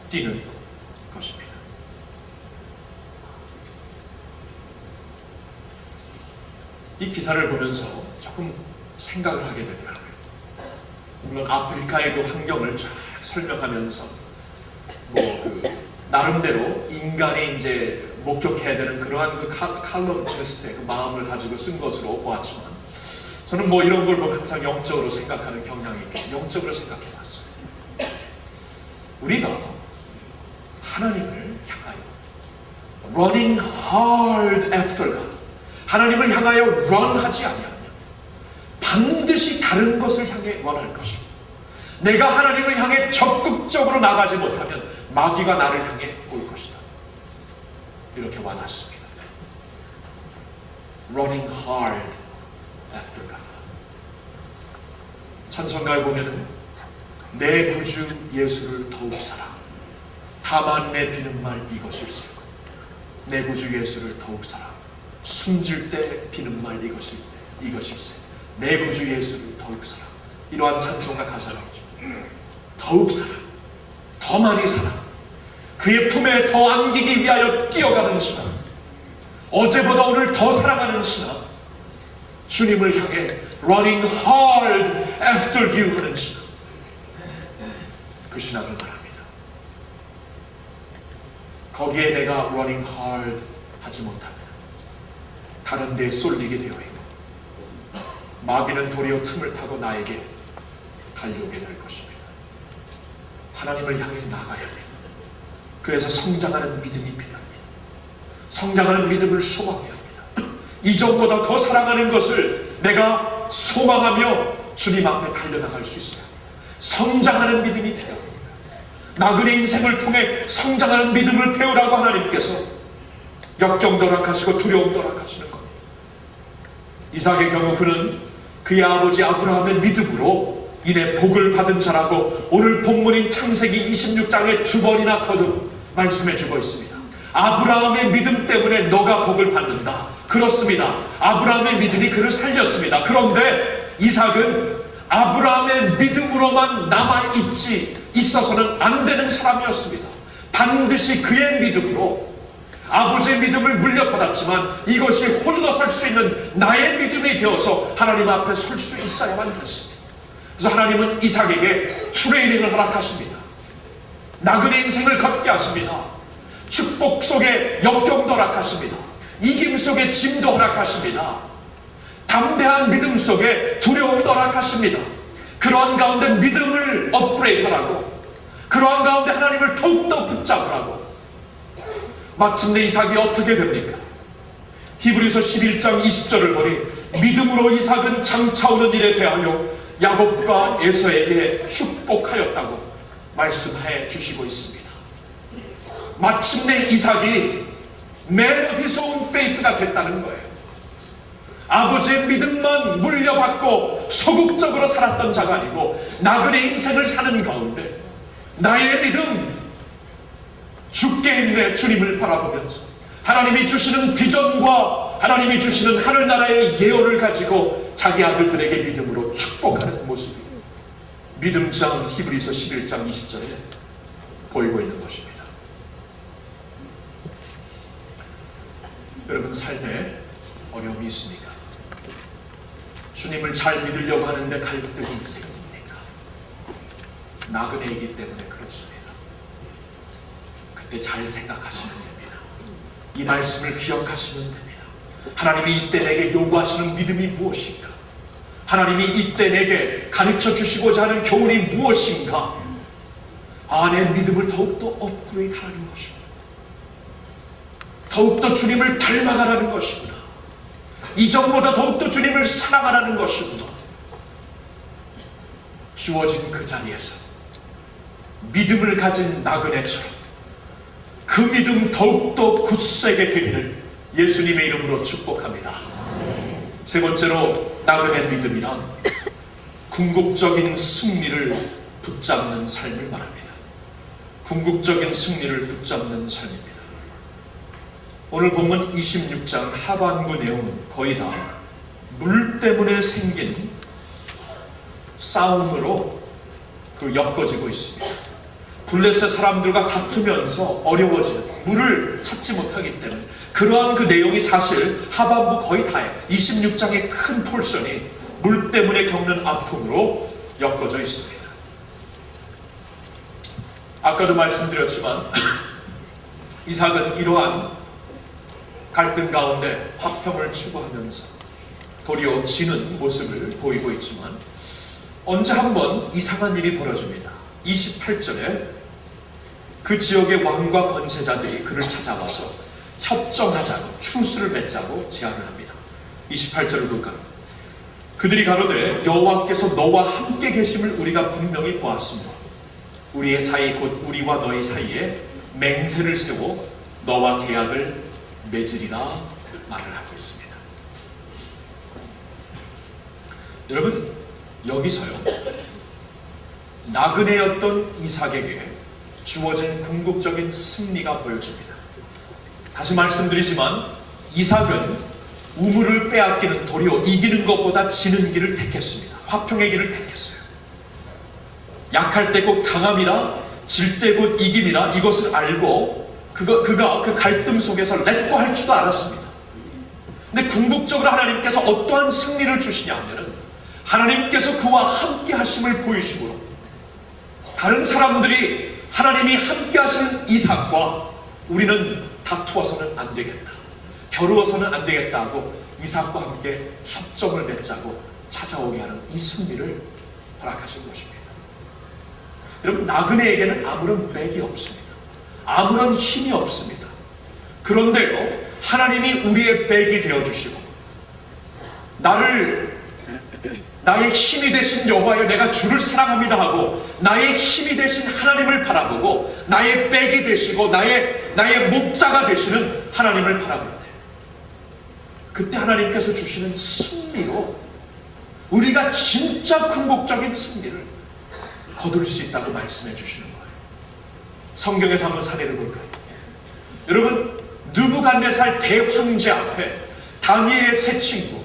뛰는 것입니다. 이 기사를 보면서 조금 생각을 하게 되더라고요. 물론 아프리카의 그 환경을 쫙 설명하면서 나름대로 인간이 이제 목격해야 되는 그러한 칼럼니스트의 그 마음을 가지고 쓴 것으로 보았지만 저는 이런 걸 보면 항상 영적으로 생각하는 경향이 있고 영적으로 생각해 봤어요. 우리가 하나님을 향하여 running hard after God, 하나님을 향하여 run하지 아니하면 반드시 다른 것을 향해 run할 것입니다. 내가 하나님을 향해 적극적으로 나가지 못하면 마귀가 나를 향해 올 것이다. 이렇게 와닿습니다. Running hard after God. 찬송가에 보면은 내 구주 예수를 더욱 사랑. 다만 내 비는 말 이것일세. 내 구주 예수를 더욱 사랑. 숨질 때 비는 말 이것일세. 내 구주 예수를 더욱 사랑. 이러한 찬송가 가사가 있죠. 더욱 사랑. 더 많이 사랑. 그의 품에 더 안기기 위하여 뛰어가는 신앙. 어제보다 오늘 더 사랑하는 신앙. 주님을 향해 running hard after you 하는 신앙. 그 신앙을 말합니다. 거기에 내가 running hard 하지 못하면 다른 데에 쏠리게 되어 있고 마귀는 도리어 틈을 타고 나에게 달려오게 될 것입니다. 하나님을 향해 나가야 합니다. 그래서 성장하는 믿음이 필요합니다. 성장하는 믿음을 소망해야 합니다. 이전보다 더 사랑하는 것을 내가 소망하며 주님 앞에 달려나갈 수 있어야 합니다. 성장하는 믿음이 필요합니다. 나그네 인생을 통해 성장하는 믿음을 배우라고 하나님께서 역경도 허락하시고 두려움도 허락하시는 겁니다. 이삭의 경우 그는 그의 아버지 아브라함의 믿음으로 인해 복을 받은 자라고 오늘 본문인 창세기 26장에 2번이나 거듭 말씀해 주고 있습니다. 아브라함의 믿음 때문에 너가 복을 받는다. 그렇습니다. 아브라함의 믿음이 그를 살렸습니다. 그런데 이삭은 아브라함의 믿음으로만 남아있지 있어서는 안 되는 사람이었습니다. 반드시 그의 믿음으로 아버지의 믿음을 물려받았지만 이것이 홀로 설 수 있는 나의 믿음이 되어서 하나님 앞에 설 수 있어야만 됐습니다. 그래서 하나님은 이삭에게 트레이닝을 허락하십니다. 나그네 인생을 걷게 하십니다. 축복 속에 역경도 허락하십니다. 이김 속에 짐도 허락하십니다. 담대한 믿음 속에 두려움도 허락하십니다. 그러한 가운데 믿음을 업그레이드하라고, 그러한 가운데 하나님을 더욱더 붙잡으라고. 마침내 이삭이 어떻게 됩니까? 히브리서 11장 20절을 보니 믿음으로 이삭은 장차오는 일에 대하여 야곱과 에서에게 축복하였다고 말씀해 주시고 있습니다. 마침내 이삭이 Man of his own faith가 됐다는 거예요. 아버지의 믿음만 물려받고 소극적으로 살았던 자가 아니고 나그네 인생을 사는 가운데 나의 믿음, 주께 있네 주님을 바라보면서 하나님이 주시는 비전과 하나님이 주시는 하늘나라의 예언을 가지고 자기 아들들에게 믿음으로 축복하는 모습이 믿음장 히브리서 11장 20절에 보이고 있는 것입니다. 여러분, 삶에 어려움이 있습니까? 주님을 잘 믿으려고 하는데 갈등이 생깁니까? 나그네이기 때문에 그렇습니다. 그때 잘 생각하시면 됩니다. 이 말씀을 기억하시면 됩니다. 하나님이 이때 내게 요구하시는 믿음이 무엇인가? 하나님이 이때 내게 가르쳐 주시고자 하는 교훈이 무엇인가? 내 믿음을 더욱더 업그레이드하는 것입니다. 더욱더 주님을 닮아가라는 것입니다. 이전보다 더욱더 주님을 사랑하라는 것입니다. 주어진 그 자리에서 믿음을 가진 나그네처럼 그 믿음 더욱더 굳세게 되기를 예수님의 이름으로 축복합니다. 세 번째로 나그네 믿음이란 궁극적인 승리를 붙잡는 삶을 말합니다. 궁극적인 승리를 붙잡는 삶입니다. 오늘 본문 26장 하반부 내용은 거의 다 물 때문에 생긴 싸움으로 엮어지고 있습니다. 블레셋 사람들과 다투면서 어려워지는, 물을 찾지 못하기 때문에 그러한 그 내용이 사실 하반부 거의 다예요. 26장의 큰 폴션이 물 때문에 겪는 아픔으로 엮어져 있습니다. 아까도 말씀드렸지만 이삭은 이러한 갈등 가운데 화평을 추구하면서 도리어 지는 모습을 보이고 있지만 언제 한번 이상한 일이 벌어집니다. 28절에 그 지역의 왕과 권세자들이 그를 찾아와서 협정하자고, 추수를 맺자고 제안을 합니다. 28절을 볼까요? 그들이 가로되 여호와께서 너와 함께 계심을 우리가 분명히 보았으므로 우리의 사이 곧 우리와 너희 사이에 맹세를 세워 너와 계약을 맺으리라 말을 하고 있습니다. 여러분, 여기서요 나그네였던 이삭에게 주어진 궁극적인 승리가 보여집니다. 다시 말씀드리지만 이삭은 우물을 빼앗기는, 도리어 이기는 것보다 지는 길을 택했습니다. 화평의 길을 택했어요. 약할 때 곧 강함이라, 질 때 곧 이김이라 이것을 알고 그가 그 갈등 속에서 렛고 할 줄도 알았습니다. 근데 궁극적으로 하나님께서 어떠한 승리를 주시냐 하면은 하나님께서 그와 함께 하심을 보이시고 다른 사람들이 하나님이 함께 하시는 이삭과 우리는 다투어서는 안 되겠다, 겨루어서는 안 되겠다 하고 이삭과 함께 협정을 맺자고 찾아오게 하는 이 승리를 허락하신 것입니다. 여러분, 나그네에게는 아무런 맥이 없습니다. 아무런 힘이 없습니다. 그런데요, 하나님이 우리의 백이 되어주시고 나의 힘이 되신 여호와여 내가 주를 사랑합니다 하고 나의 힘이 되신 하나님을 바라보고 나의 백이 되시고 나의 목자가 되시는 하나님을 바라볼 때 그때 하나님께서 주시는 승리로 우리가 진짜 궁극적인 승리를 거둘 수 있다고 말씀해 주시는 거예요. 성경에서 한번 사례를 볼까요? 여러분, 느부갓네살 대황제 앞에 다니엘의 세 친구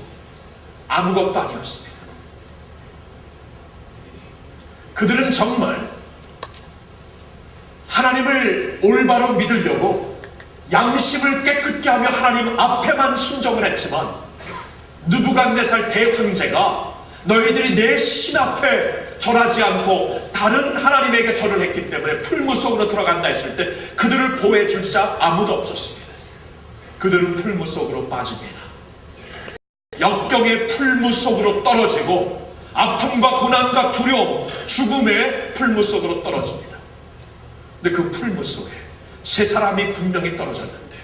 아무것도 아니었습니다. 그들은 정말 하나님을 올바로 믿으려고 양심을 깨끗게 하며 하나님 앞에만 순종을 했지만 느부갓네살 대황제가 너희들이 내 신 앞에 절하지 않고 다른 하나님에게 절을 했기 때문에 풀무 속으로 들어간다 했을 때 그들을 보호해 줄 자 아무도 없었습니다. 그들은 풀무 속으로 빠집니다. 역경의 풀무 속으로 떨어지고 아픔과 고난과 두려움, 죽음의 풀무 속으로 떨어집니다. 근데 그 풀무 속에 세 사람이 분명히 떨어졌는데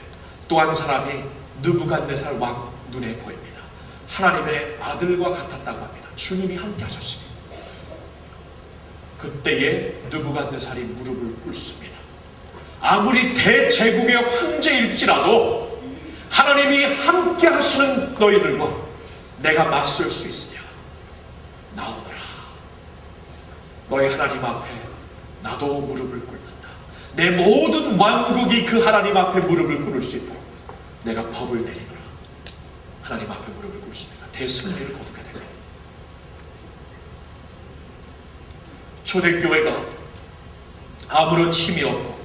또 한 사람이 느부갓네살 왕 눈에 보입니다. 하나님의 아들과 같았다고 합니다. 주님이 함께 하셨습니다. 그때에 느부갓네살이 무릎을 꿇습니다. 아무리 대제국의 황제일지라도 하나님이 함께 하시는 너희들과 내가 맞설 수 있으냐? 나오너라. 너희 하나님 앞에 나도 무릎을 꿇는다. 내 모든 왕국이 그 하나님 앞에 무릎을 꿇을 수 있도록 내가 법을 내리노라. 하나님 앞에 무릎을 꿇습니다. 대승리를 거두게 됩니다. 초대교회가 아무런 힘이 없고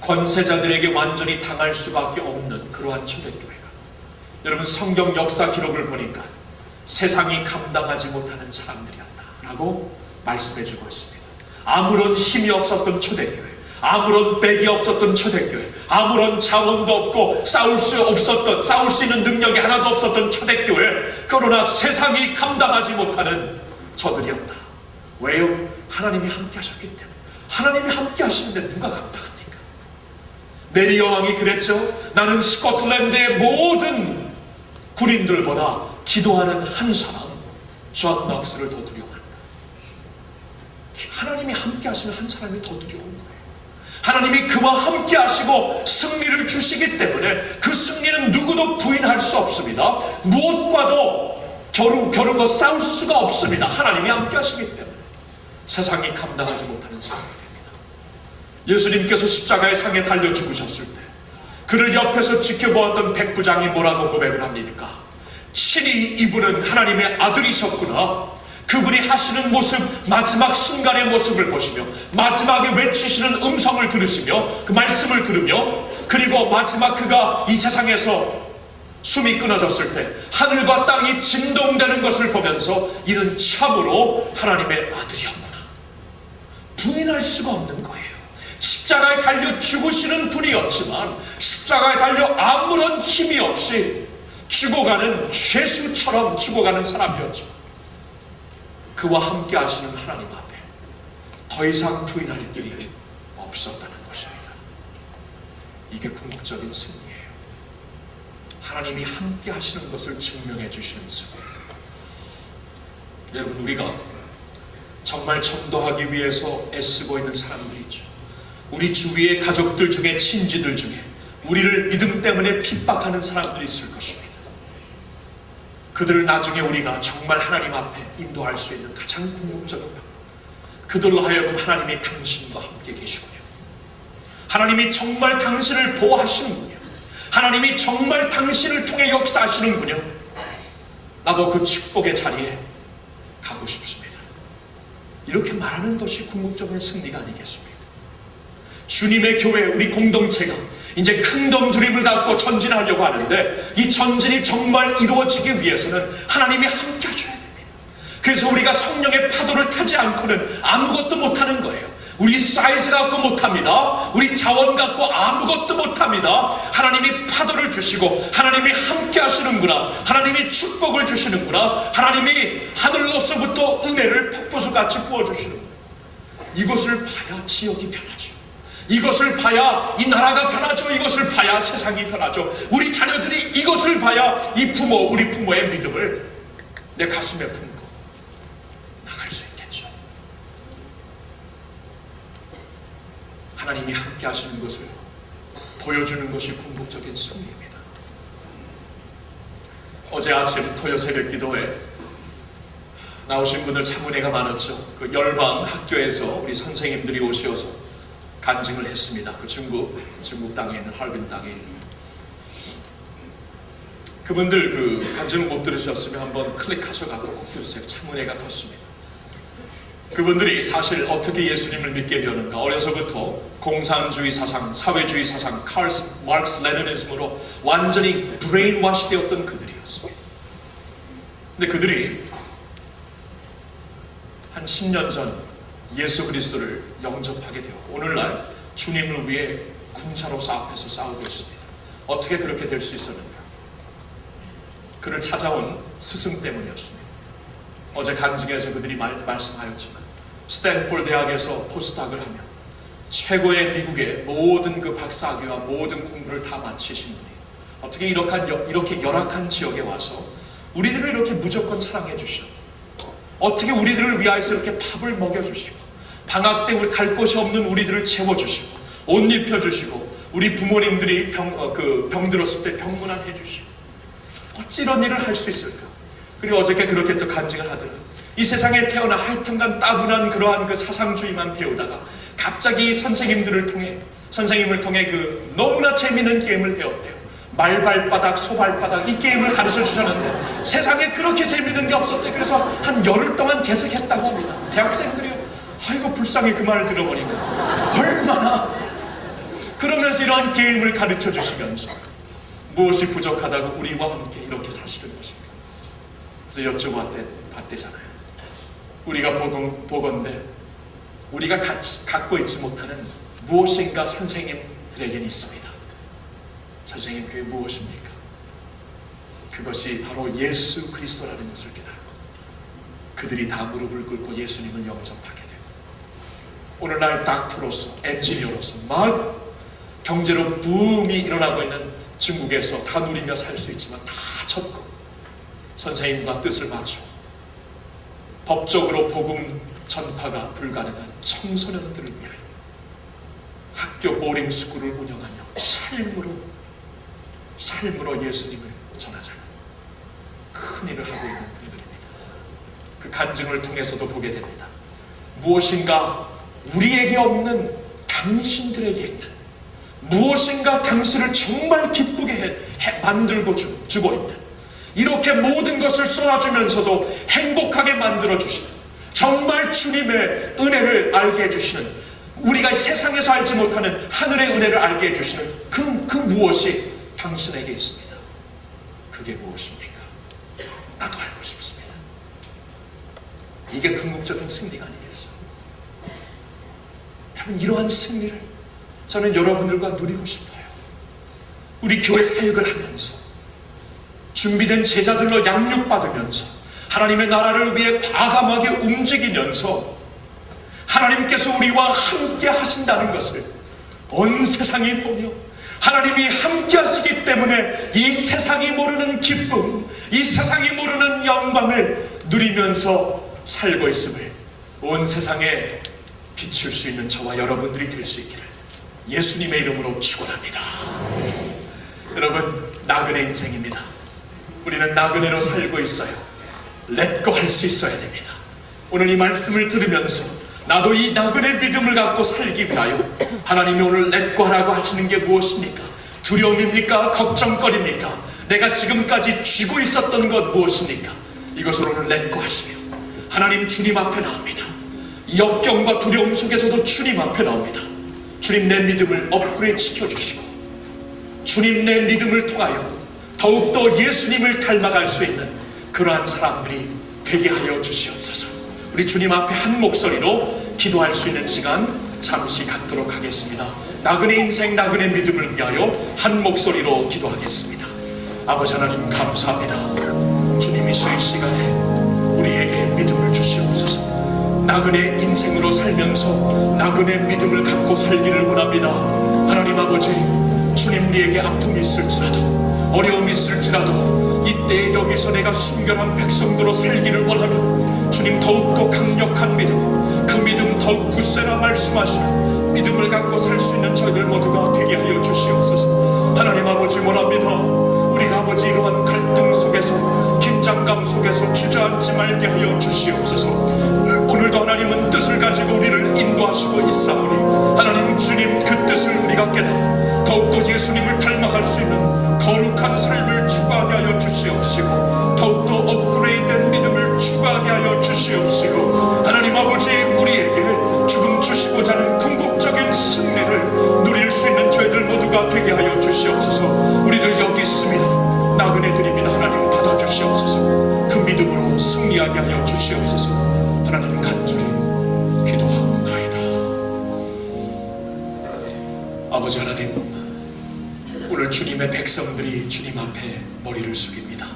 권세자들에게 완전히 당할 수밖에 없는 그러한 초대교회가, 여러분 성경 역사 기록을 보니까 세상이 감당하지 못하는 사람들이었다라고 말씀해주고 있습니다. 아무런 힘이 없었던 초대교회, 아무런 백이 없었던 초대교회, 아무런 자원도 없고 싸울 수 있는 능력이 하나도 없었던 초대교회, 그러나 세상이 감당하지 못하는 저들이었다. 왜요? 하나님이 함께 하셨기 때문에. 하나님이 함께 하시는데 누가 감당합니까? 메리 여왕이 그랬죠. 나는 스코틀랜드의 모든 군인들보다 기도하는 한 사람, 존 넉스를 더 두려워한다. 하나님이 함께 하시는 한 사람이 더 두려운 거예요. 하나님이 그와 함께 하시고 승리를 주시기 때문에 그 승리는 누구도 부인할 수 없습니다. 무엇과도 겨루고 싸울 수가 없습니다. 하나님이 함께 하시기 때문에 세상이 감당하지 못하는 사람이 됩니다. 예수님께서 십자가의 상에 달려 죽으셨을 때 그를 옆에서 지켜보았던 백부장이 뭐라고 고백을 합니까? 친히 이분은 하나님의 아들이셨구나. 그분이 하시는 모습, 마지막 순간의 모습을 보시며 마지막에 외치시는 음성을 들으시며 그 말씀을 들으며, 그리고 마지막 그가 이 세상에서 숨이 끊어졌을 때 하늘과 땅이 진동되는 것을 보면서 이는 참으로 하나님의 아들이었구나. 부인할 수가 없는 거예요. 십자가에 달려 죽으시는 분이었지만 십자가에 달려 아무런 힘이 없이 죽어가는 죄수처럼 죽어가는 사람이었죠. 그와 함께 하시는 하나님 앞에 더 이상 부인할 길이 없었다는 것입니다. 이게 궁극적인 승리예요. 하나님이 함께 하시는 것을 증명해 주시는 승리. 여러분, 우리가 정말 전도하기 위해서 애쓰고 있는 사람들이 있죠. 우리 주위의 가족들 중에, 친지들 중에 우리를 믿음 때문에 핍박하는 사람들이 있을 것입니다. 그들을 나중에 우리가 정말 하나님 앞에 인도할 수 있는 가장 궁극적인 방법, 그들로 하여금 하나님이 당신과 함께 계시군요, 하나님이 정말 당신을 보호하시는군요, 하나님이 정말 당신을 통해 역사하시는군요, 나도 그 축복의 자리에 가고 싶습니다, 이렇게 말하는 것이 궁극적인 승리가 아니겠습니까? 주님의 교회, 우리 공동체가 이제 킹덤 드림을 갖고 전진하려고 하는데 이 전진이 정말 이루어지기 위해서는 하나님이 함께 하셔야 됩니다. 그래서 우리가 성령의 파도를 타지 않고는 아무것도 못하는 거예요. 우리 사이즈 갖고 못합니다. 우리 자원 갖고 아무것도 못합니다. 하나님이 파도를 주시고 하나님이 함께 하시는구나, 하나님이 축복을 주시는구나, 하나님이 하늘로서부터 은혜를 폭포수같이 부어주시는구나, 이것을 봐야 지역이 변하죠. 이것을 봐야 이 나라가 변하죠. 이것을 봐야 세상이 변하죠. 우리 자녀들이 이것을 봐야 이 부모, 우리 부모의 믿음을 내 가슴에 품고 나갈 수 있겠죠. 하나님이 함께 하시는 것을 보여주는 것이 궁극적인 승리입니다. 어제 아침 토요 새벽 기도회 나오신 분들 참 은혜가 많았죠. 그 열방 학교에서 우리 선생님들이 오셔서 간증을 했습니다. 그 중국 땅에 있는 할빈 땅에 있는 그분들 그 간증을 못 들으셨으면 한번 클릭하셔갖고 꼭 들으세요. 참 은혜가 컸습니다. 그분들이 사실 어떻게 예수님을 믿게 되었는가, 어려서부터 공산주의 사상, 사회주의 사상, 칼 마르크스 레니니즘으로 완전히 브레인워시 되었던 그들이었습니다. 근데 그들이 한 10년 전 예수 그리스도를 영접하게 되었고 오늘날 주님을 위해 군사로서 앞에서 싸우고 있습니다. 어떻게 그렇게 될 수 있었는가? 그를 찾아온 스승 때문이었습니다. 어제 간증에서 그들이 말씀하였지만 스탠포드 대학에서 포스닥을 하며 최고의 미국의 모든 그 박사학위와 모든 공부를 다 마치신 분이 어떻게 이렇게 열악한 지역에 와서 우리들을 이렇게 무조건 사랑해 주시고 어떻게 우리들을 위하여서 이렇게 밥을 먹여주시고 방학 때 우리 갈 곳이 없는 우리들을 채워주시고 옷 입혀주시고 우리 부모님들이 병 들었을 때 병문안 해주시고 어찌 이런 일을 할 수 있을까? 그리고 어저께 그렇게 또 간증을 하더라고요. 이 세상에 태어나 하여튼간 따분한 그러한 그 사상주의만 배우다가 갑자기 선생님을 통해 그 너무나 재미있는 게임을 배웠대요. 말발바닥, 소발바닥 이 게임을 가르쳐 주셨는데 세상에 그렇게 재미있는 게 없었대. 그래서 한 열흘 동안 계속 했다고 합니다. 대학생들이요. 아이고 불쌍히 그 말을 들어보니까 얼마나 그러면서 이런 게임을 가르쳐 주시면서 무엇이 부족하다고 우리와 함께 이렇게 사시는 것인가. 그래서 여쭤봤대잖아요. 우리가 보건대 우리가 갖고 있지 못하는 무엇인가 선생님들에게는 있습니다. 선생님 그게 무엇입니까? 그것이 바로 예수 그리스도라는 것을 깨달고 그들이 다 무릎을 꿇고 예수님을 영접하게 되고 오늘날 닥터로서 엔지니어로서 막 경제로 붐이 일어나고 있는 중국에서 다 누리며 살 수 있지만 다 접고 선생님과 뜻을 맞추고 법적으로 복음 전파가 불가능한 청소년들을 위하여 학교 보딩스쿨을 운영하며 삶으로 예수님을 전하자고 큰 일을 하고 있는 분들입니다. 그 간증을 통해서도 보게 됩니다. 무엇인가 우리에게 없는 당신들에게 있는 무엇인가 당신을 정말 기쁘게 만들고 주고 있는 이렇게 모든 것을 쏟아주면서도 행복하게 만들어주시는 정말 주님의 은혜를 알게 해주시는 우리가 세상에서 알지 못하는 하늘의 은혜를 알게 해주시는 그 무엇이 당신에게 있습니다. 그게 무엇입니까? 나도 알고 싶습니다. 이게 궁극적인 승리가 아니겠어요? 여러분 이러한 승리를 저는 여러분들과 누리고 싶어요. 우리 교회 사역을 하면서 준비된 제자들로 양육받으면서 하나님의 나라를 위해 과감하게 움직이면서 하나님께서 우리와 함께 하신다는 것을 온 세상이 보며 하나님이 함께 하시기 때문에 이 세상이 모르는 기쁨, 이 세상이 모르는 영광을 누리면서 살고 있음을 온 세상에 비출 수 있는 저와 여러분들이 될 수 있기를 예수님의 이름으로 축원합니다. 여러분 나그네 인생입니다. 우리는 나그네로 살고 있어요. 렛고 할 수 있어야 됩니다. 오늘 이 말씀을 들으면서 나도 이 나그네 믿음을 갖고 살기 위하여 하나님이 오늘 렛고 하라고 하시는 게 무엇입니까? 두려움입니까? 걱정거리입니까? 내가 지금까지 쥐고 있었던 것 무엇입니까? 이것을 오늘 렛고 하시며 하나님 주님 앞에 나옵니다. 역경과 두려움 속에서도 주님 앞에 나옵니다. 주님 내 믿음을 업그레이드 시켜주시고 주님 내 믿음을 통하여 더욱더 예수님을 닮아갈 수 있는 그러한 사람들이 되게 하여 주시옵소서. 우리 주님 앞에 한 목소리로 기도할 수 있는 시간 잠시 갖도록 하겠습니다. 나그네 인생 나그네 믿음을 위하여 한 목소리로 기도하겠습니다. 아버지 하나님 감사합니다. 주님이 이 시간에 우리에게 믿음을 주시옵소서. 나그네 인생으로 살면서 나그네 믿음을 갖고 살기를 원합니다. 하나님 아버지 주님 우리에게 아픔이 있을지라도 어려움이 있을지라도 이때 여기서 내가 순결한 백성들로 살기를 원하며 주님 더욱더 강력한 믿음 그 믿음 더욱 굳세라 말씀하시는 믿음을 갖고 살 수 있는 저희들 모두가 되게 하여 주시옵소서. 하나님 아버지 원합니다. 우리가 아버지 이러한 갈등 속에서 긴장감 속에서 주저앉지 말게 하여 주시옵소서. 오늘도 하나님은 뜻을 가지고 우리를 인도하시고 있사오니 하나님 주님 그 뜻을 우리가 깨달아 더욱더 예수님을 닮아갈 수 있는 거룩한 삶을 추구하게 하여 하여 주시옵시고 더욱더 업그레이드된 믿음을 추가하게 하여 주시옵시고 하나님 아버지 우리에게 지금 주시고자 하는 궁극적인 승리를 누릴 수 있는 저희들 모두가 되게 하여 주시옵소서. 우리를 여기 있습니다. 나그네 드립니다. 하나님 받아주시옵소서. 그 믿음으로 승리하게 하여 주시옵소서. 하나님 간절히 기도하옵나이다. 아버지 하나님, 오늘 주님의 백성들이 주님 앞에 머리를 숙입니다.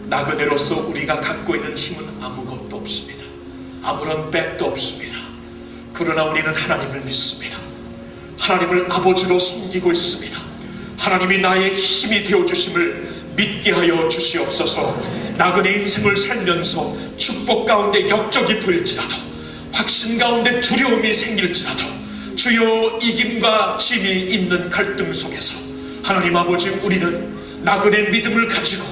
나그네로서 우리가 갖고 있는 힘은 아무것도 없습니다. 아무런 백도 없습니다. 그러나 우리는 하나님을 믿습니다. 하나님을 아버지로 섬기고 있습니다. 하나님이 나의 힘이 되어주심을 믿게 하여 주시옵소서. 나그네 인생을 살면서 축복 가운데 역적이 보일지라도, 확신 가운데 두려움이 생길지라도, 주여 이김과 짐이 있는 갈등 속에서 하나님 아버지 우리는 나그네 믿음을 가지고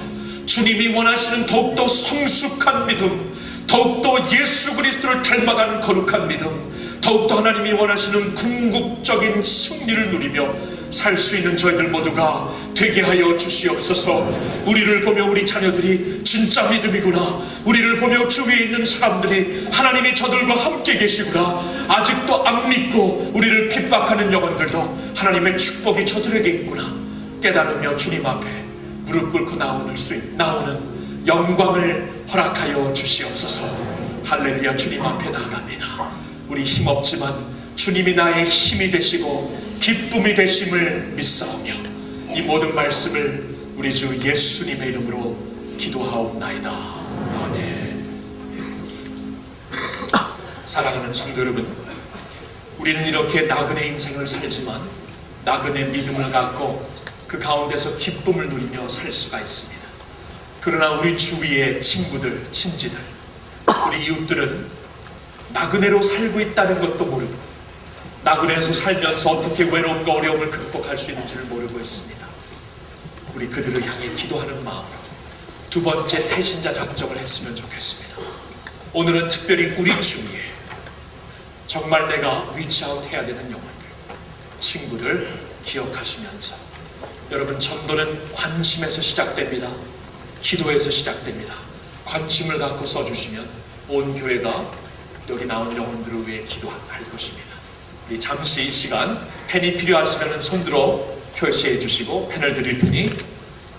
주님이 원하시는 더욱더 성숙한 믿음, 더욱더 예수 그리스도를 닮아가는 거룩한 믿음, 더욱더 하나님이 원하시는 궁극적인 승리를 누리며 살 수 있는 저희들 모두가 되게 하여 주시옵소서. 우리를 보며 우리 자녀들이 진짜 믿음이구나, 우리를 보며 주위에 있는 사람들이 하나님이 저들과 함께 계시구나, 아직도 안 믿고 우리를 핍박하는 영혼들도 하나님의 축복이 저들에게 있구나 깨달으며 주님 앞에 무릎 꿇고 나오는 영광을 허락하여 주시옵소서. 할렐루야. 주님 앞에 나아갑니다. 우리 힘없지만 주님이 나의 힘이 되시고 기쁨이 되심을 믿사오며 이 모든 말씀을 우리 주 예수님의 이름으로 기도하옵나이다. 아멘. 사랑하는 성도 여러분, 우리는 이렇게 나그네 인생을 살지만 나그네 믿음을 갖고 그 가운데서 기쁨을 누리며 살 수가 있습니다. 그러나 우리 주위의 친구들, 친지들, 우리 이웃들은 나그네로 살고 있다는 것도 모르고 나그네에서 살면서 어떻게 외로움과 어려움을 극복할 수 있는지를 모르고 있습니다. 우리 그들을 향해 기도하는 마음으로 두 번째 태신자 작정을 했으면 좋겠습니다. 오늘은 특별히 우리 주위에 정말 내가 위치아웃 해야 되는 영혼들, 친구들 기억하시면서, 여러분 전도는 관심에서 시작됩니다. 기도에서 시작됩니다. 관심을 갖고 써주시면 온 교회가 여기 나온 영혼들을 위해 기도할 것입니다. 우리 잠시 이 시간 펜이 필요하시면 손들어 표시해 주시고 펜을 드릴 테니,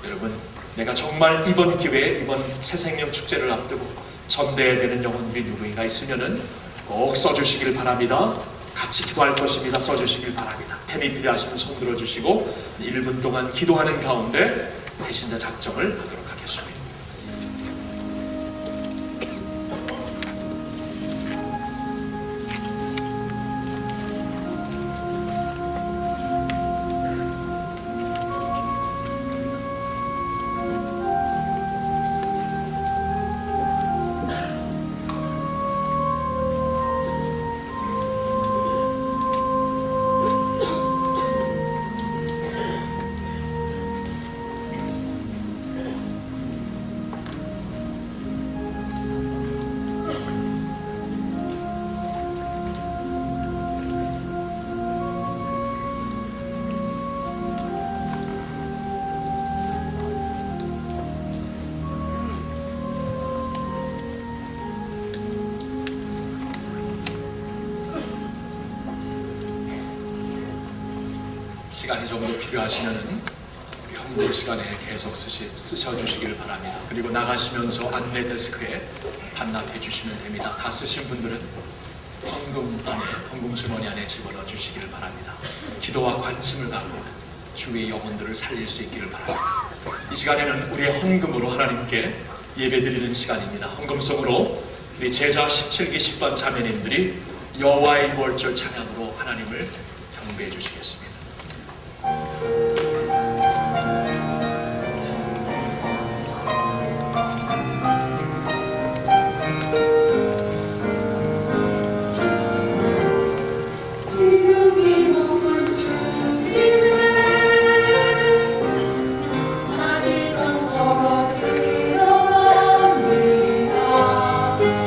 여러분 내가 정말 이번 기회에 이번 새생명 축제를 앞두고 전대해야 되는 영혼들이 누구인가 있으면은 꼭 써주시길 바랍니다. 같이 기도할 것입니다. 써주시길 바랍니다. 펜이 필요하시면 손들어 주시고 1분 동안 기도하는 가운데 배신자 작정을 하도록 하겠습니다. 시간이 좀 더 필요하시면은 현금 시간에 계속 쓰셔주시길 바랍니다. 그리고 나가시면서 안내 데스크에 반납해 주시면 됩니다. 다 쓰신 분들은 헌금 주머니 안에 집어넣어 주시길 바랍니다. 기도와 관심을 갖고 주의 영혼들을 살릴 수 있기를 바랍니다. 이 시간에는 우리의 헌금으로 하나님께 예배드리는 시간입니다. 헌금송으로 우리 제자 17기 10번 자매님들이 여호와의 유월절 찬양으로 하나님을 경배해 주시겠습니다.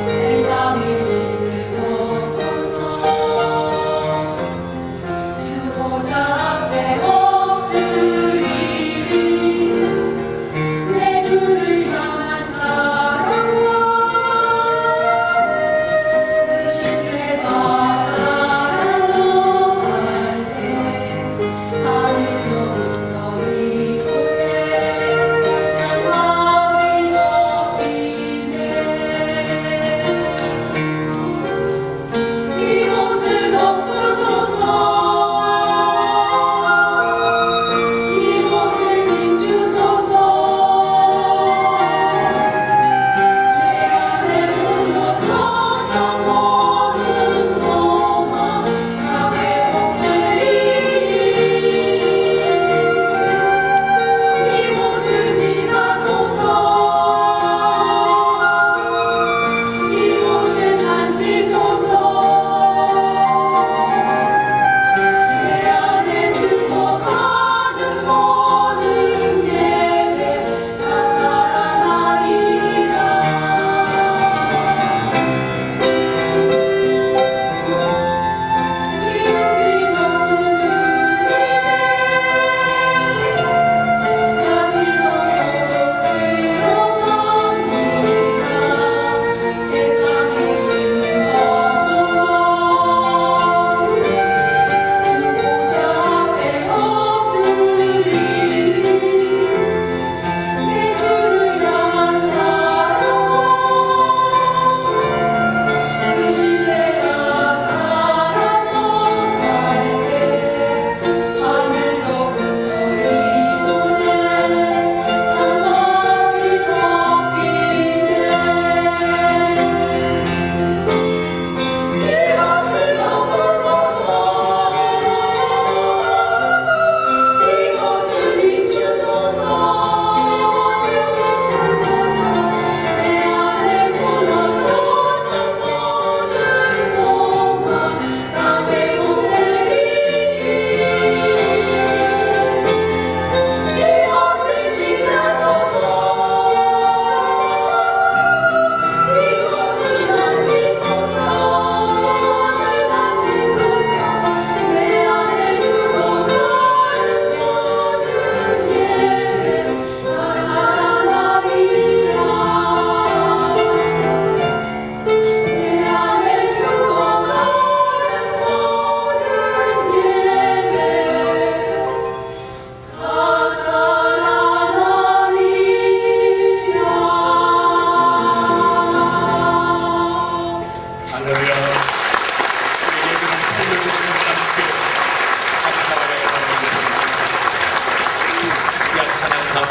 세상의 신을 벗어서 주보자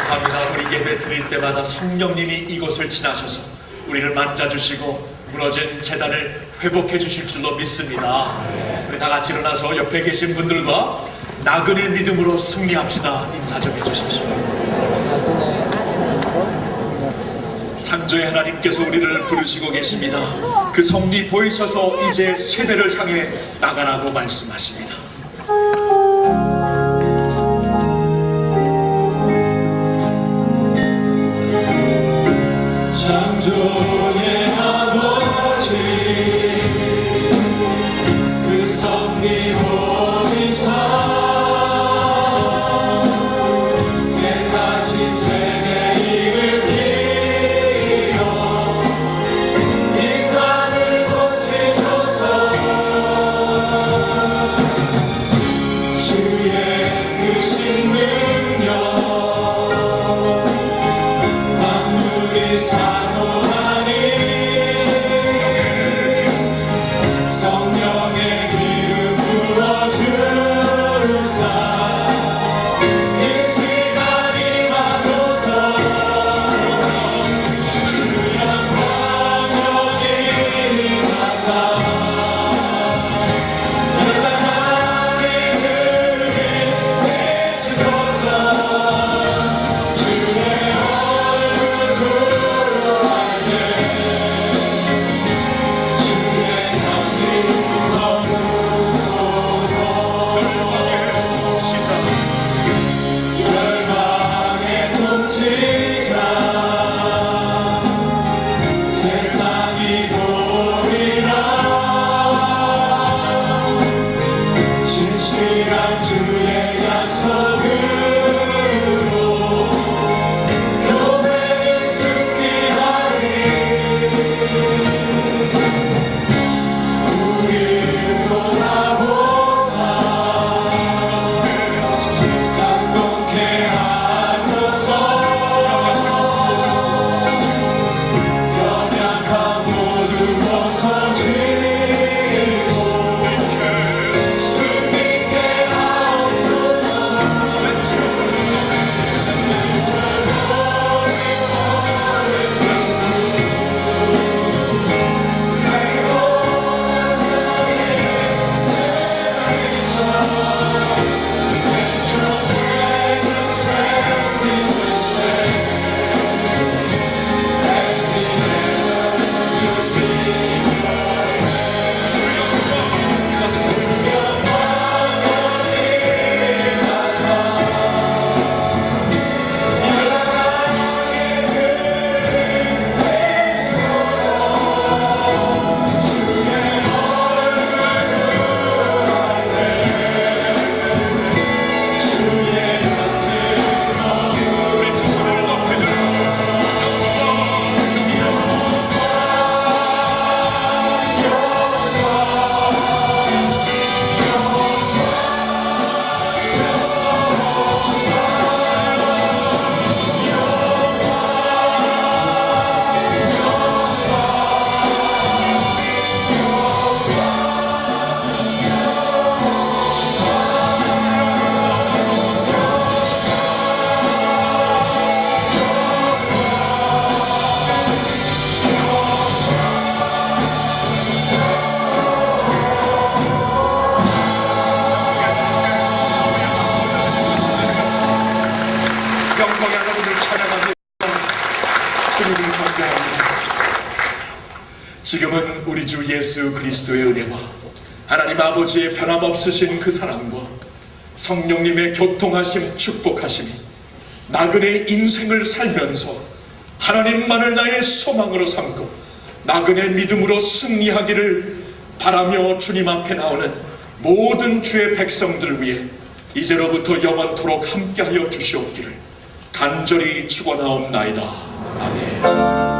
감사합니다. 우리 예배 드릴 때마다 성령님이 이곳을 지나셔서 우리를 만져주시고 무너진 재단을 회복해 주실 줄로 믿습니다. 우리 다 같이 일어나서 옆에 계신 분들과 나그네 믿음으로 승리합시다. 인사 좀 해주십시오. 창조의 하나님께서 우리를 부르시고 계십니다. 그 섭리 보이셔서 이제 세대를 향해 나가라고 말씀하십니다. 창조의 아버지 그 섭리 보이사 내 다신 세대 일으키려 인간을 고치소서 주의 크신 능력 만물이 사모하니 성령의 기름 부어주사 이 시간 임하소서 주의 능력이 임하사 열방의 들을 내치소서 주의 얼굴 구하네 주의 향기 거두소서 열방의 통치자 세상이 보리라 신실한 주의 약속으로 교회는 승리하리 우릴 돌아보사 강건케 하소서 연약함 모두 벗어지고 승리케 하옵소서 영광의 하나님을 찬양하며 주님을 경배합니다. 지금은 우리 주 예수 그리스도의 은혜와 하나님 아버지의 변함없으신 그 사랑과 성령님의 교통하심 축복하심이 나그네 인생을 살면서 하나님만을 나의 소망으로 삼고 나그네 믿음으로 승리하기를 바라며 주님 앞에 나오는 모든 주의 백성들을 위해 이제로부터 영원토록 함께하여 주시옵기를 간절히 축원하옵나이다. 아멘.